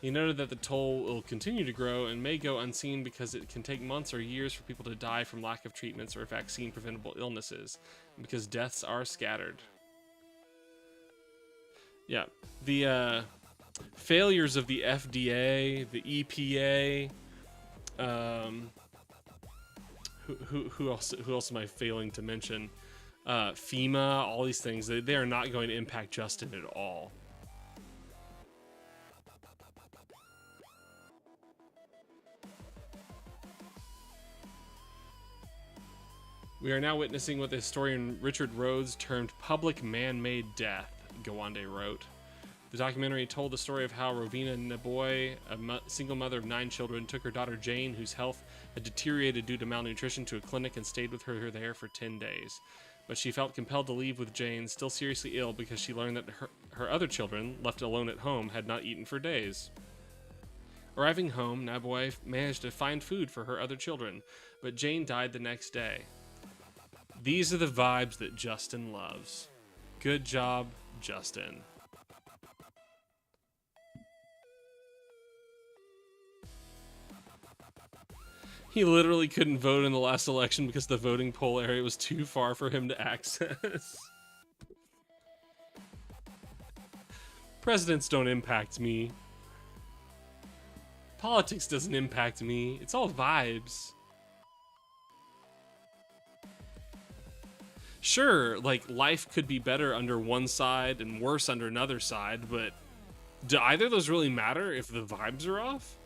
He noted that the toll will continue to grow and may go unseen because it can take months or years for people to die from lack of treatments or vaccine-preventable illnesses, and because deaths are scattered. Yeah, the failures of the FDA, the EPA, who else am I failing to mention? FEMA, all these things, they are not going to impact Justin at all. We are now witnessing what the historian Richard Rhodes termed public man-made death, Gawande wrote. The documentary told the story of how Rovina Naboy, a single mother of 9 children, took her daughter Jane, whose health had deteriorated due to malnutrition, to a clinic and stayed with her there for 10 days. But she felt compelled to leave with Jane, still seriously ill, because she learned that her other children, left alone at home, had not eaten for days. Arriving home, Naboy managed to find food for her other children, but Jane died the next day. These are the vibes that Justin loves. Good job, Justin. He literally couldn't vote in the last election because the voting poll area was too far for him to access. Presidents don't impact me. Politics doesn't impact me. It's all vibes. Sure, like, life could be better under one side and worse under another side, but do either of those really matter if the vibes are off?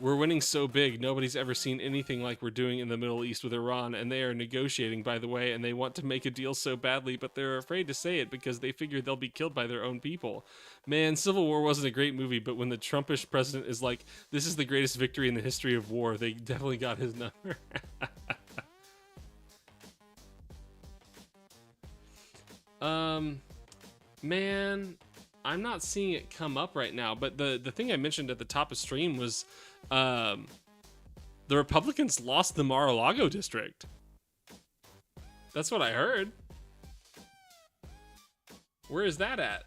We're winning so big, nobody's ever seen anything like we're doing in the Middle East with Iran, and they are negotiating, by the way, and they want to make a deal so badly, but they're afraid to say it because they figure they'll be killed by their own people. Man, Civil War wasn't a great movie, but when the Trumpish president is like, this is the greatest victory in the history of war, they definitely got his number. Man, I'm not seeing it come up right now, but the thing I mentioned at the top of stream was the Republicans lost the Mar-a-Lago district. That's what I heard. Where is that at?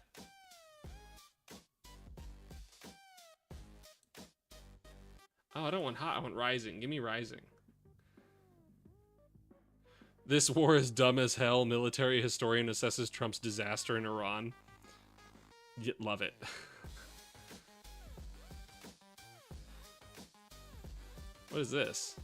Oh, I don't want hot, I want rising. Give me rising. This war is dumb as hell. Military historian assesses Trump's disaster in Iran. Love it. What is this?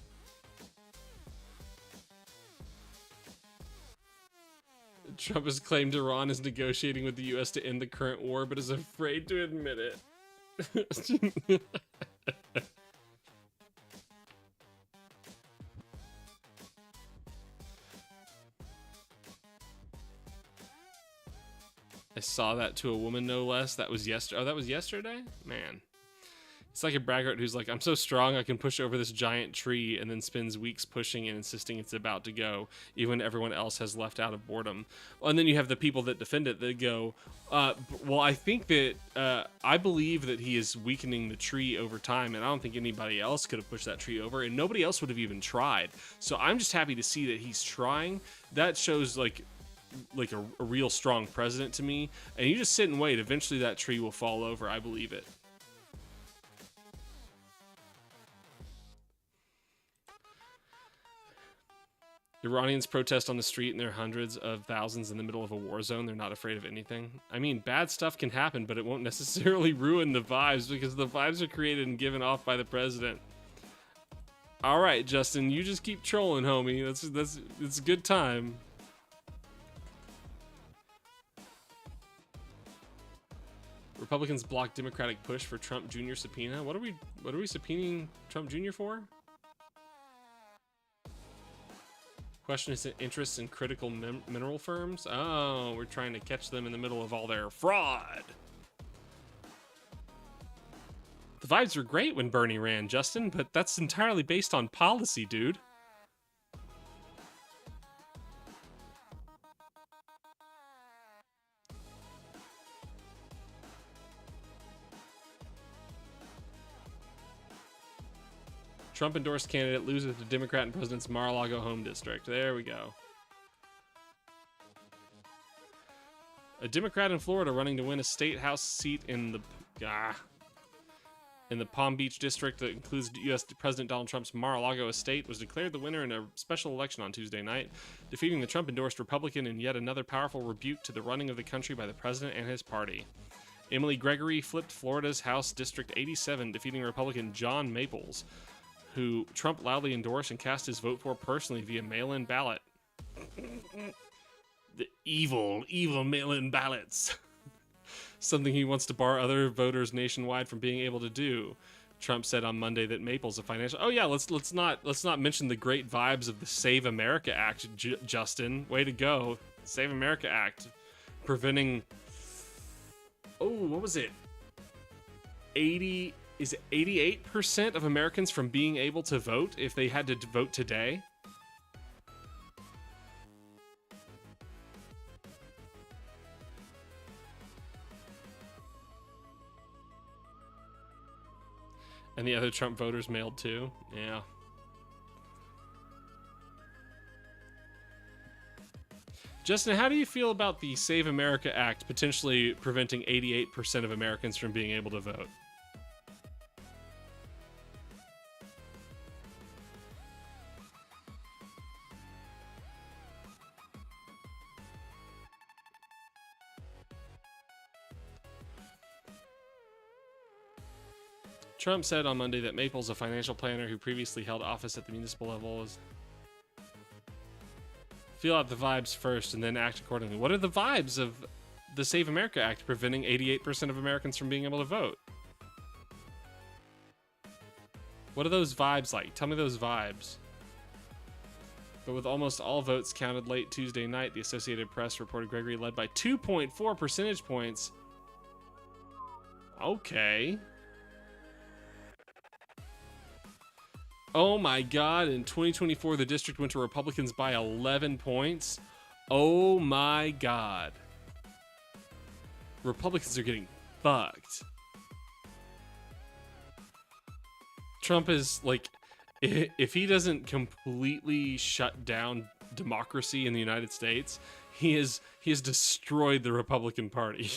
Trump has claimed Iran is negotiating with the U.S. to end the current war, but is afraid to admit it. I saw that to a woman, no less. That was yesterday. Oh, that was yesterday? Man. It's like a braggart who's like, I'm so strong I can push over this giant tree, and then spends weeks pushing and insisting it's about to go, even when everyone else has left out of boredom. And then you have the people that defend it that go, well, I think that, I believe that he is weakening the tree over time, and I don't think anybody else could have pushed that tree over, and nobody else would have even tried. So I'm just happy to see that he's trying. That shows, like a real strong president to me. And you just sit and wait. Eventually that tree will fall over. I believe it. Iranians protest on the street in their hundreds of thousands in the middle of a war zone. They're not afraid of anything. I mean, bad stuff can happen, but it won't necessarily ruin the vibes because the vibes are created and given off by the president. All right, Justin, you just keep trolling, homie. It's a good time. Republicans block Democratic push for Trump Jr. subpoena. What are we subpoenaing Trump Jr. for? Question his interests in critical mineral firms. Oh, we're trying to catch them in the middle of all their fraud. The vibes were great when Bernie ran, Justin, but that's entirely based on policy, dude. Trump-endorsed candidate loses to Democrat and president's Mar-a-Lago home district. There we go. A Democrat in Florida running to win a state house seat in the Palm Beach district that includes U.S. President Donald Trump's Mar-a-Lago estate was declared the winner in a special election on Tuesday night, defeating the Trump-endorsed Republican in yet another powerful rebuke to the running of the country by the president and his party. Emily Gregory flipped Florida's House District 87, defeating Republican John Maples, who Trump loudly endorsed and cast his vote for personally via mail-in ballot. The evil mail-in ballots. Something he wants to bar other voters nationwide from being able to do. Trump said on Monday that Maples, a financial... Oh yeah, let's not mention the great vibes of the Save America Act, Justin. Way to go. Save America Act. preventing, oh, what was it? 88% of Americans from being able to vote if they had to vote today? And the other Trump voters mailed too? Yeah. Justin, how do you feel about the Save America Act potentially preventing 88% of Americans from being able to vote? Trump said on Monday that Maples, a financial planner who previously held office at the municipal level, is feel out the vibes first and then act accordingly. What are the vibes of the Save America Act preventing 88% of Americans from being able to vote? What are those vibes like? Tell me those vibes. But with almost all votes counted late Tuesday night, the Associated Press reported Gregory led by 2.4 percentage points. Okay. Oh my god, in 2024, the district went to Republicans by 11 points. Oh my god. Republicans are getting fucked. Trump is like, if he doesn't completely shut down democracy in the United States, he has destroyed the Republican Party.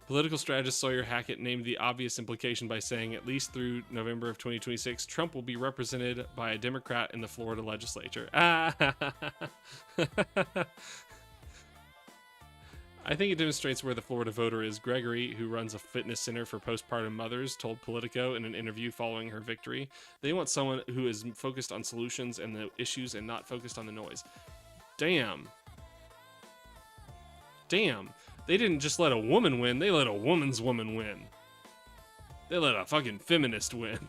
Political strategist Sawyer Hackett named the obvious implication by saying at least through November of 2026, Trump will be represented by a Democrat in the Florida legislature. I think it demonstrates where the Florida voter is. Gregory, who runs a fitness center for postpartum mothers, told Politico in an interview following her victory, they want someone who is focused on solutions and the issues and not focused on the noise. Damn. Damn. They didn't just let a woman win, they let a woman's woman win. They let a fucking feminist win.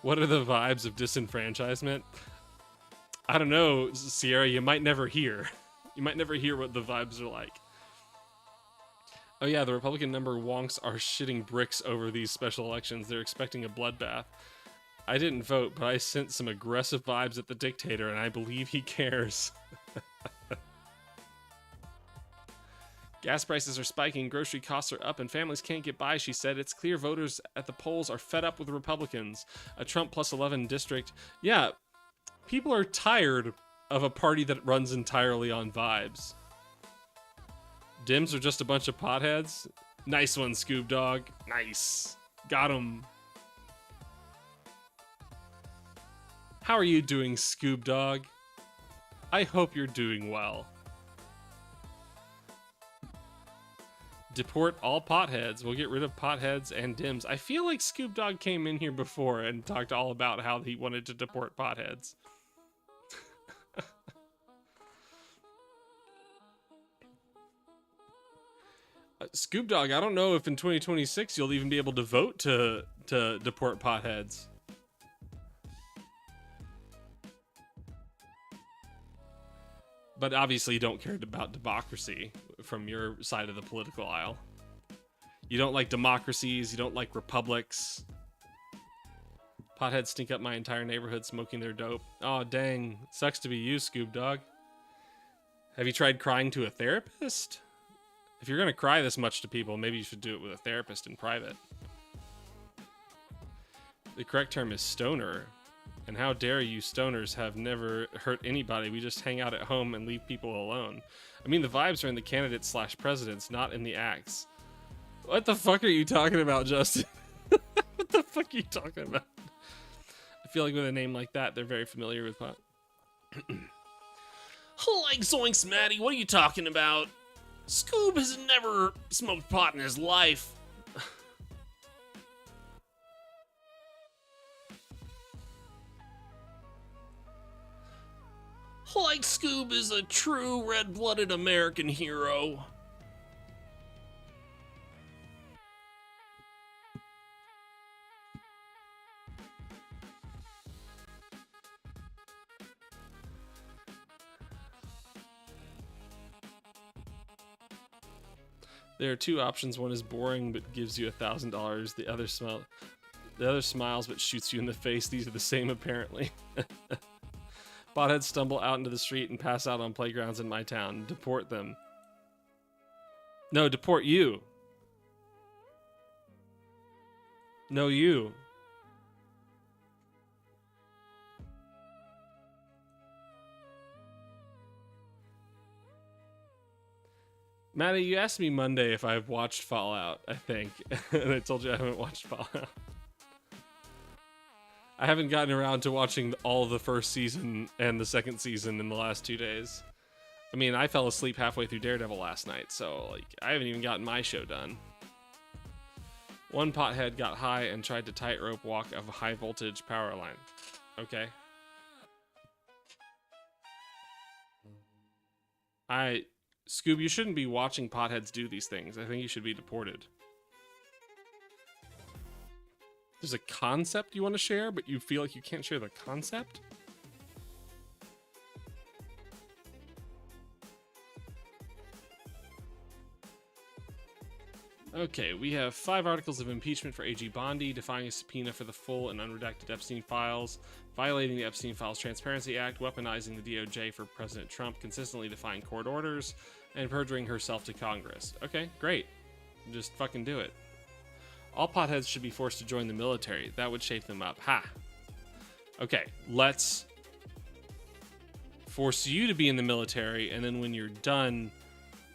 What are the vibes of disenfranchisement? I don't know, Sierra, you might never hear. You might never hear what the vibes are like. Oh yeah, the Republican number wonks are shitting bricks over these special elections. They're expecting a bloodbath. I didn't vote, but I sent some aggressive vibes at the dictator, and I believe he cares. Gas prices are spiking, grocery costs are up, and families can't get by, she said. It's clear voters at the polls are fed up with Republicans. A Trump plus 11 district. Yeah, people are tired of a party that runs entirely on vibes. Dems are just a bunch of potheads. Nice one, Scoob Dog. Nice. Got him. How are you doing, Scoob Dog? I hope you're doing well. Deport all potheads. We'll get rid of potheads and Dems. I feel like Scoob Dog came in here before and talked all about how he wanted to deport potheads. Scoob Dog, I don't know if in 2026 you'll even be able to vote to deport potheads. But obviously you don't care about democracy from your side of the political aisle. You don't like democracies, you don't like republics. Potheads stink up my entire neighborhood smoking their dope. Oh dang, sucks to be you, Scoob Dog. Have you tried crying to a therapist? If you're gonna cry this much to people, maybe you should do it with a therapist in private. The correct term is stoner. And how dare you stoners have never hurt anybody. We just hang out at home and leave people alone. I mean, the vibes are in the candidates slash presidents, not in the acts. What the fuck are you talking about, Justin? What the fuck are you talking about? I feel like with a name like that, they're very familiar with pot. Like Zoinks, Maddie, what are you talking about? Scoob has never smoked pot in his life. Like Scoob is a true red-blooded American hero. There are two options. One is boring but gives you $1,000. The other smiles but shoots you in the face. These are the same apparently. Potheads stumble out into the street and pass out on playgrounds in my town. Deport them. No, deport you. No, you. Maddie, you asked me Monday if I've watched Fallout, I think. And I told you I haven't watched Fallout. I haven't gotten around to watching all of the first season and the second season in the last 2 days. I mean, I fell asleep halfway through Daredevil last night, so like I haven't even gotten my show done. One pothead got high and tried to tightrope walk a high voltage power line. Okay. Scoob, you shouldn't be watching potheads do these things. I think you should be deported. There's a concept you want to share, but you feel like you can't share the concept? Okay, we have 5 articles of impeachment for AG Bondi, defying a subpoena for the full and unredacted Epstein files, violating the Epstein Files Transparency Act, weaponizing the DOJ for President Trump, consistently defying court orders, and perjuring herself to Congress. Okay, great. Just fucking do it. All potheads should be forced to join the military. That would shape them up. Ha! Okay, let's force you to be in the military, and then when you're done,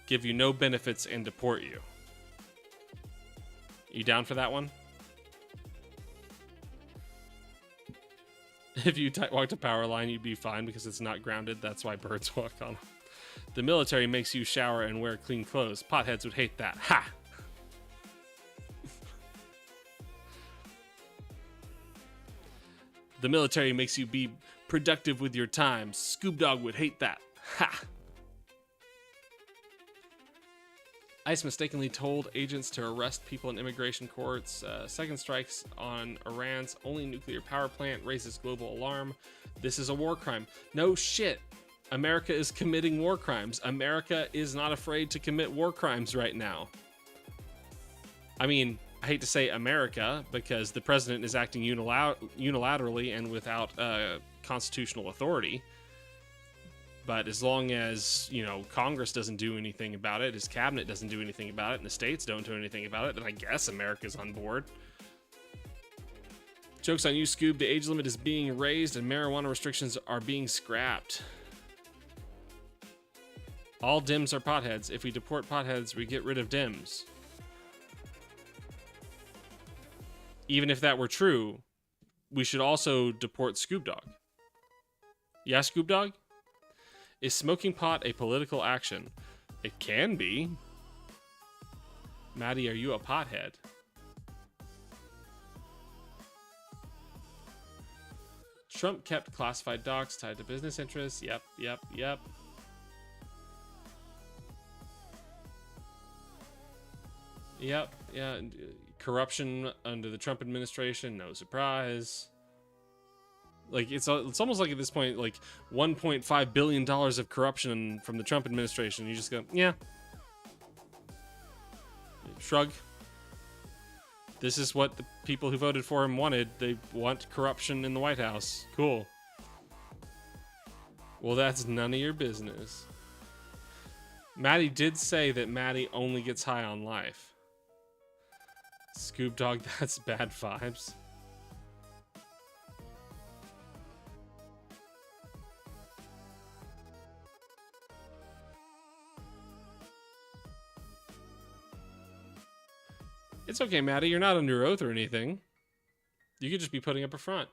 give you no benefits and deport you. You down for that one? If you walked a power line, you'd be fine because it's not grounded. That's why birds walk on them. The military makes you shower and wear clean clothes. Potheads would hate that. Ha! The military makes you be productive with your time. Scoob Dog would hate that. Ha! ICE mistakenly told agents to arrest people in immigration courts. Second strikes on Iran's only nuclear power plant raises global alarm. This is a war crime. No shit. America is committing war crimes. America is not afraid to commit war crimes right now. I mean, I hate to say America because the president is acting unilaterally and without constitutional authority. But as long as, you know, Congress doesn't do anything about it, his cabinet doesn't do anything about it, and the states don't do anything about it, then I guess America's on board. Joke's on you, Scoob. The age limit is being raised and marijuana restrictions are being scrapped. All Dems are potheads. If we deport potheads, we get rid of Dems. Even if that were true, we should also deport Scoob Dog. Yeah, Scoob Dog? Is smoking pot a political action? It can be. Maddie, are you a pothead? Trump kept classified docs tied to business interests. Yep. Yep, yeah. Corruption under the Trump administration, no surprise. Like, it's almost like at this point, like, $1.5 billion of corruption from the Trump administration. You just go, yeah. Shrug. This is what the people who voted for him wanted. They want corruption in the White House. Cool. Well, that's none of your business. Maddie did say that Maddie only gets high on life. Scoob Dog, that's bad vibes. It's okay, Maddie. You're not under oath or anything. You could just be putting up a front.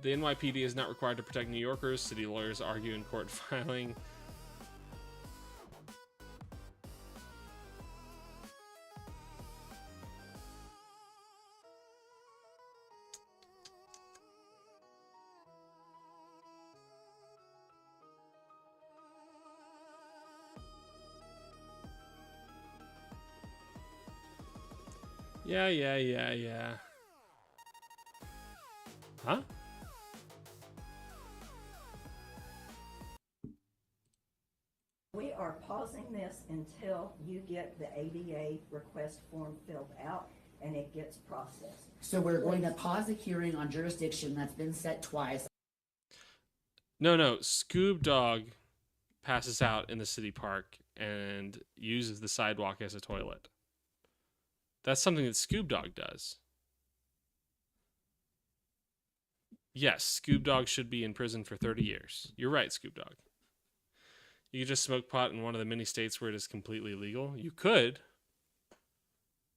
The NYPD is not required to protect New Yorkers. City lawyers argue in court filing. Yeah. Huh? We are pausing this until you get the ADA request form filled out and it gets processed. So we're going to pause the hearing on jurisdiction that's been set twice. No, Scoob Dog passes out in the city park and uses the sidewalk as a toilet. That's something that Scoob Dog does. Yes, Scoob Dog should be in prison for 30 years. You're right, Scoob Dog. You could just smoke pot in one of the many states where it is completely legal. You could.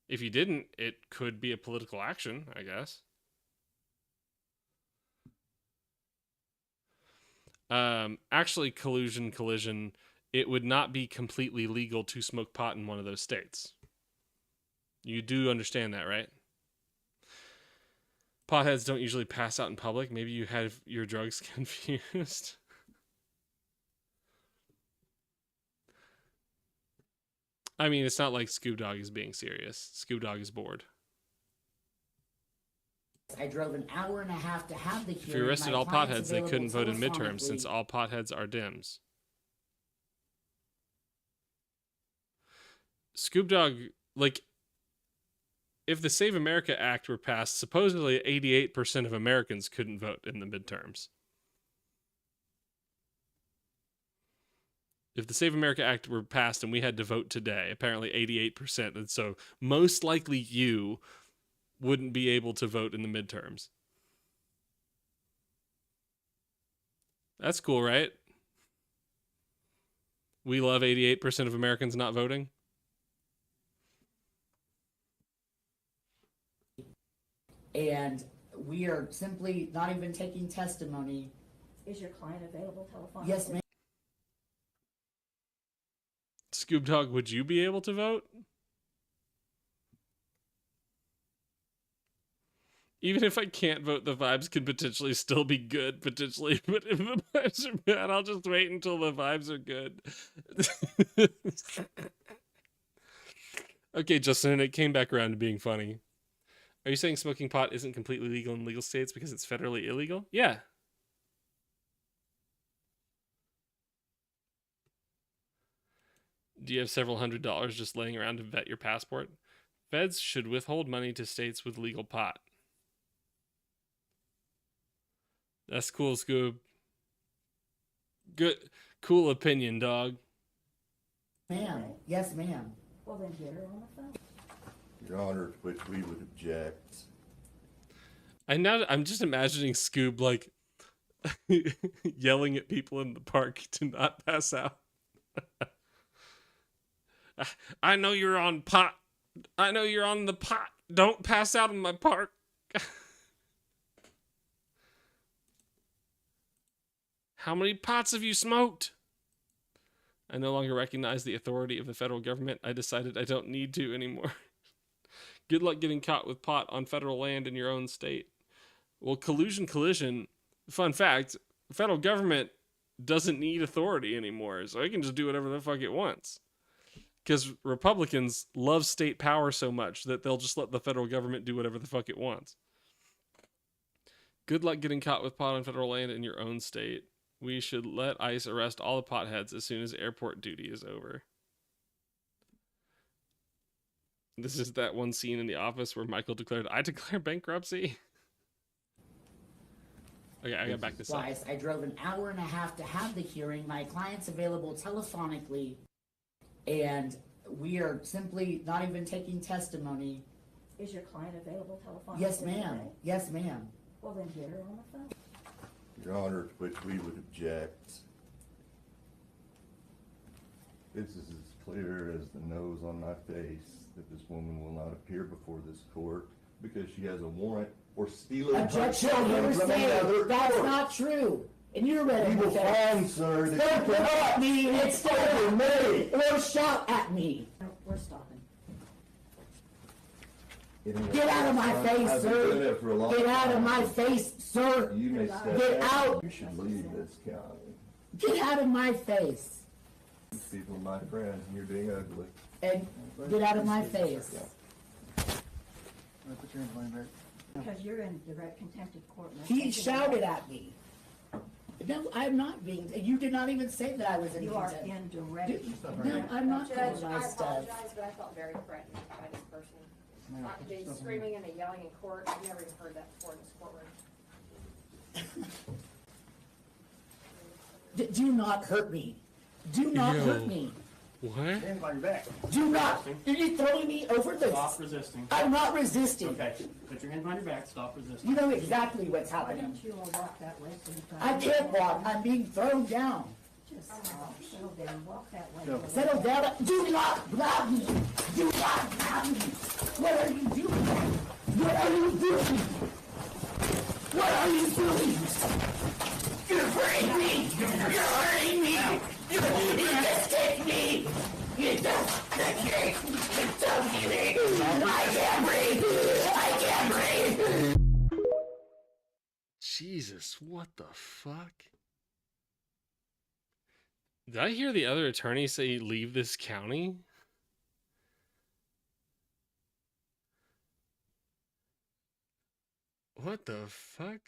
If you didn't, it could be a political action, I guess. Actually, collision, it would not be completely legal to smoke pot in one of those states. You do understand that, right? Potheads don't usually pass out in public. Maybe you have your drugs confused. I mean, it's not like Scoob Dog is being serious. Scoob Dog is bored. I drove an hour and a half to have the hearing. If you arrested My all client's potheads, they couldn't vote in available midterms since telephonically. all potheads are Dems. Scoob Dog, like, if the Save America Act were passed, supposedly 88% of Americans couldn't vote in the midterms. If the Save America Act were passed and we had to vote today, apparently 88%, and so most likely you wouldn't be able to vote in the midterms. That's cool, right? We love 88% of Americans not voting. And we are simply not even taking testimony. Is your client available telephonically? Yes, ma'am. Scoob Dog, would you be able to vote? Even if I can't vote, the vibes could potentially still be good, potentially. But if the vibes are bad, I'll just wait until the vibes are good. Okay, Justin, it came back around to being funny. Are you saying smoking pot isn't completely legal in legal states because it's federally illegal? Yeah. Do you have several $100s just laying around to vet your passport? Feds should withhold money to states with legal pot. That's cool, Scoob. Good, cool opinion, dog. Ma'am. Yes, ma'am. Well, then get her on the phone. Your Honor, to which we would object. I'm just imagining Scoob like yelling at people in the park to not pass out. I know you're on pot. I know you're on the pot. Don't pass out in my park. How many pots have you smoked? I no longer recognize the authority of the federal government. I decided I don't need to anymore. Good luck getting caught with pot on federal land in your own state. Well, collision. Fun fact, the federal government doesn't need authority anymore, so it can just do whatever the fuck it wants. Because Republicans love state power so much that they'll just let the federal government do whatever the fuck it wants. Good luck getting caught with pot on federal land in your own state. We should let ICE arrest all the potheads as soon as airport duty is over. This is that one scene in The Office where Michael declared, I declare bankruptcy. Okay, I got back this up. Twice. I drove an hour and a half to have the hearing. My client's available telephonically. And we are simply not even taking testimony. Is your client available telephonically? Yes, ma'am. today? Yes, ma'am. Well, then get her on the phone. Your Honor, to which we would object. This is as clear as the nose on my face that this woman will not appear before this court because she has a warrant for stealing her Objection, children from another hearsay. That's court. not true. And you're ready You will with that. find, sir, that Don't you look cannot at me and over me. or shout at me. No, we're stopping. Get out of my face, I've been doing sir. it for a long Get out of time. my face, sir. You may step Get back. out. You should leave this county. Get out of my face. These people are my friends, and you're being ugly. And get out of my face. Put your hand behind back. Because you're in direct contempt of court. and I He think you're shouted right. at me. No, I'm not being. You did not even say that I was in. You are indirect. No, I'm not Judge, doing I my stuff. apologize, but I felt very threatened by this person. The screaming and the yelling in court, I've never even heard that before in this courtroom. Do not hurt me. Do not hurt me. What? Hands on your back. Do not. Are you throwing me over this? Stop resisting. I'm not resisting. Okay. Put your hands on your back. Stop resisting. You know exactly what's Why happening. don't you all walk that way sometime? I can't walk. I'm being thrown down. Just settle down, walk that way. Go. Settle down. Do not grab me. Do not grab me. What are you doing? What are you doing? What are you doing? You're hurting me. You're hurting me. You just kicked me. You just kicked me. You just kicked me. I can't breathe. I can't breathe. Jesus, what the fuck? Did I hear the other attorney say leave this county? What the fuck?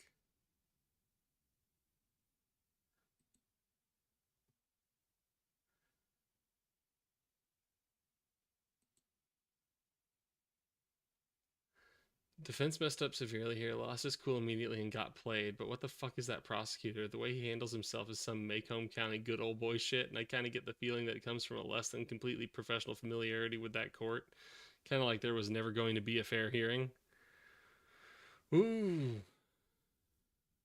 Defense messed up severely here, lost his cool immediately and got played, but what the fuck is that prosecutor? The way he handles himself is some Macomb County good old boy shit, and I kind of get the feeling that it comes from a less than completely professional familiarity with that court. Kind of like there was never going to be a fair hearing. Ooh.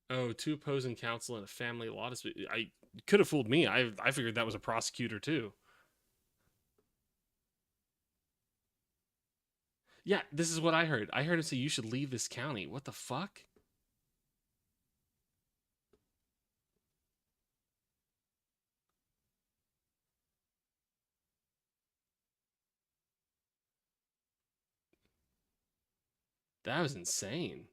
Oh, 2 opposing counsel and a family law dispute. I could have fooled me. I figured that was a prosecutor too. Yeah, this is what I heard. I heard him say you should leave this county. What the fuck? That was insane.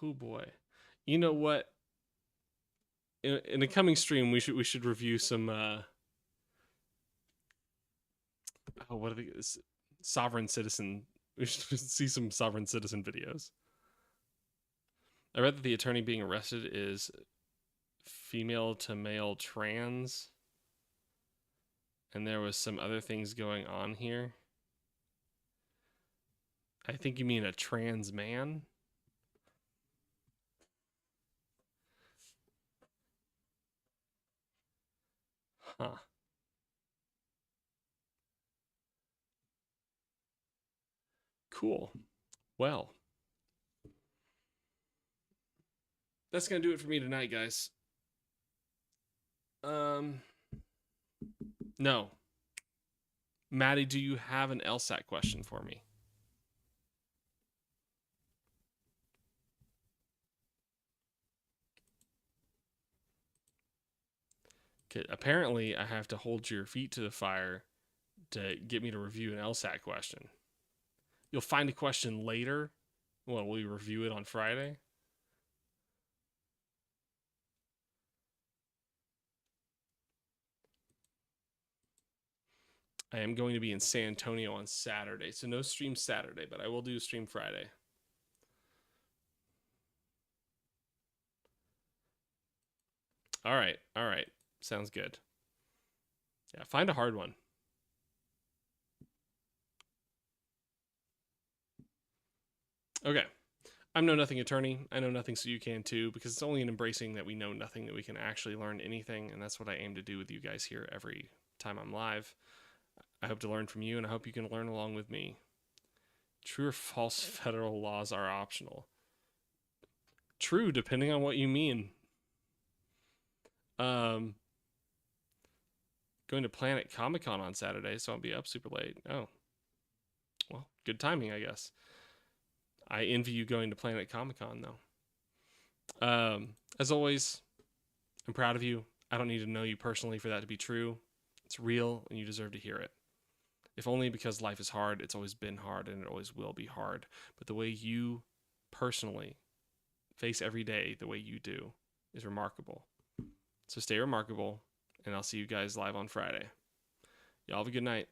Oh boy. You know what? In a coming stream, we should review some what are they? Sovereign citizen. We should see some sovereign citizen videos. I read that the attorney being arrested is female to male trans, and there was some other things going on here. I think you mean a trans man. Huh. Cool. Well, that's gonna do it for me tonight, guys. No. Maddie, do you have an LSAT question for me? Okay, apparently I have to hold your feet to the fire to get me to review an LSAT question. You'll find a question later. Well, we review it on Friday. I am going to be in San Antonio on Saturday, so no stream Saturday, but I will do a stream Friday. All right. Sounds good. Yeah, find a hard one. Okay. I'm Know Nothing attorney. I know nothing, so you can too, because it's only in embracing that we know nothing that we can actually learn anything, and that's what I aim to do with you guys here every time I'm live. I hope to learn from you, and I hope you can learn along with me. True or false federal laws are optional? True, depending on what you mean. Going to Planet Comic-Con on Saturday, so I'll be up super late. Oh. Well, good timing, I guess. I envy you going to Planet Comic-Con, though. As always, I'm proud of you. I don't need to know you personally for that to be true. It's real, and you deserve to hear it. If only because life is hard. It's always been hard, and it always will be hard. But the way you personally face every day the way you do is remarkable. So stay remarkable, and I'll see you guys live on Friday. Y'all have a good night.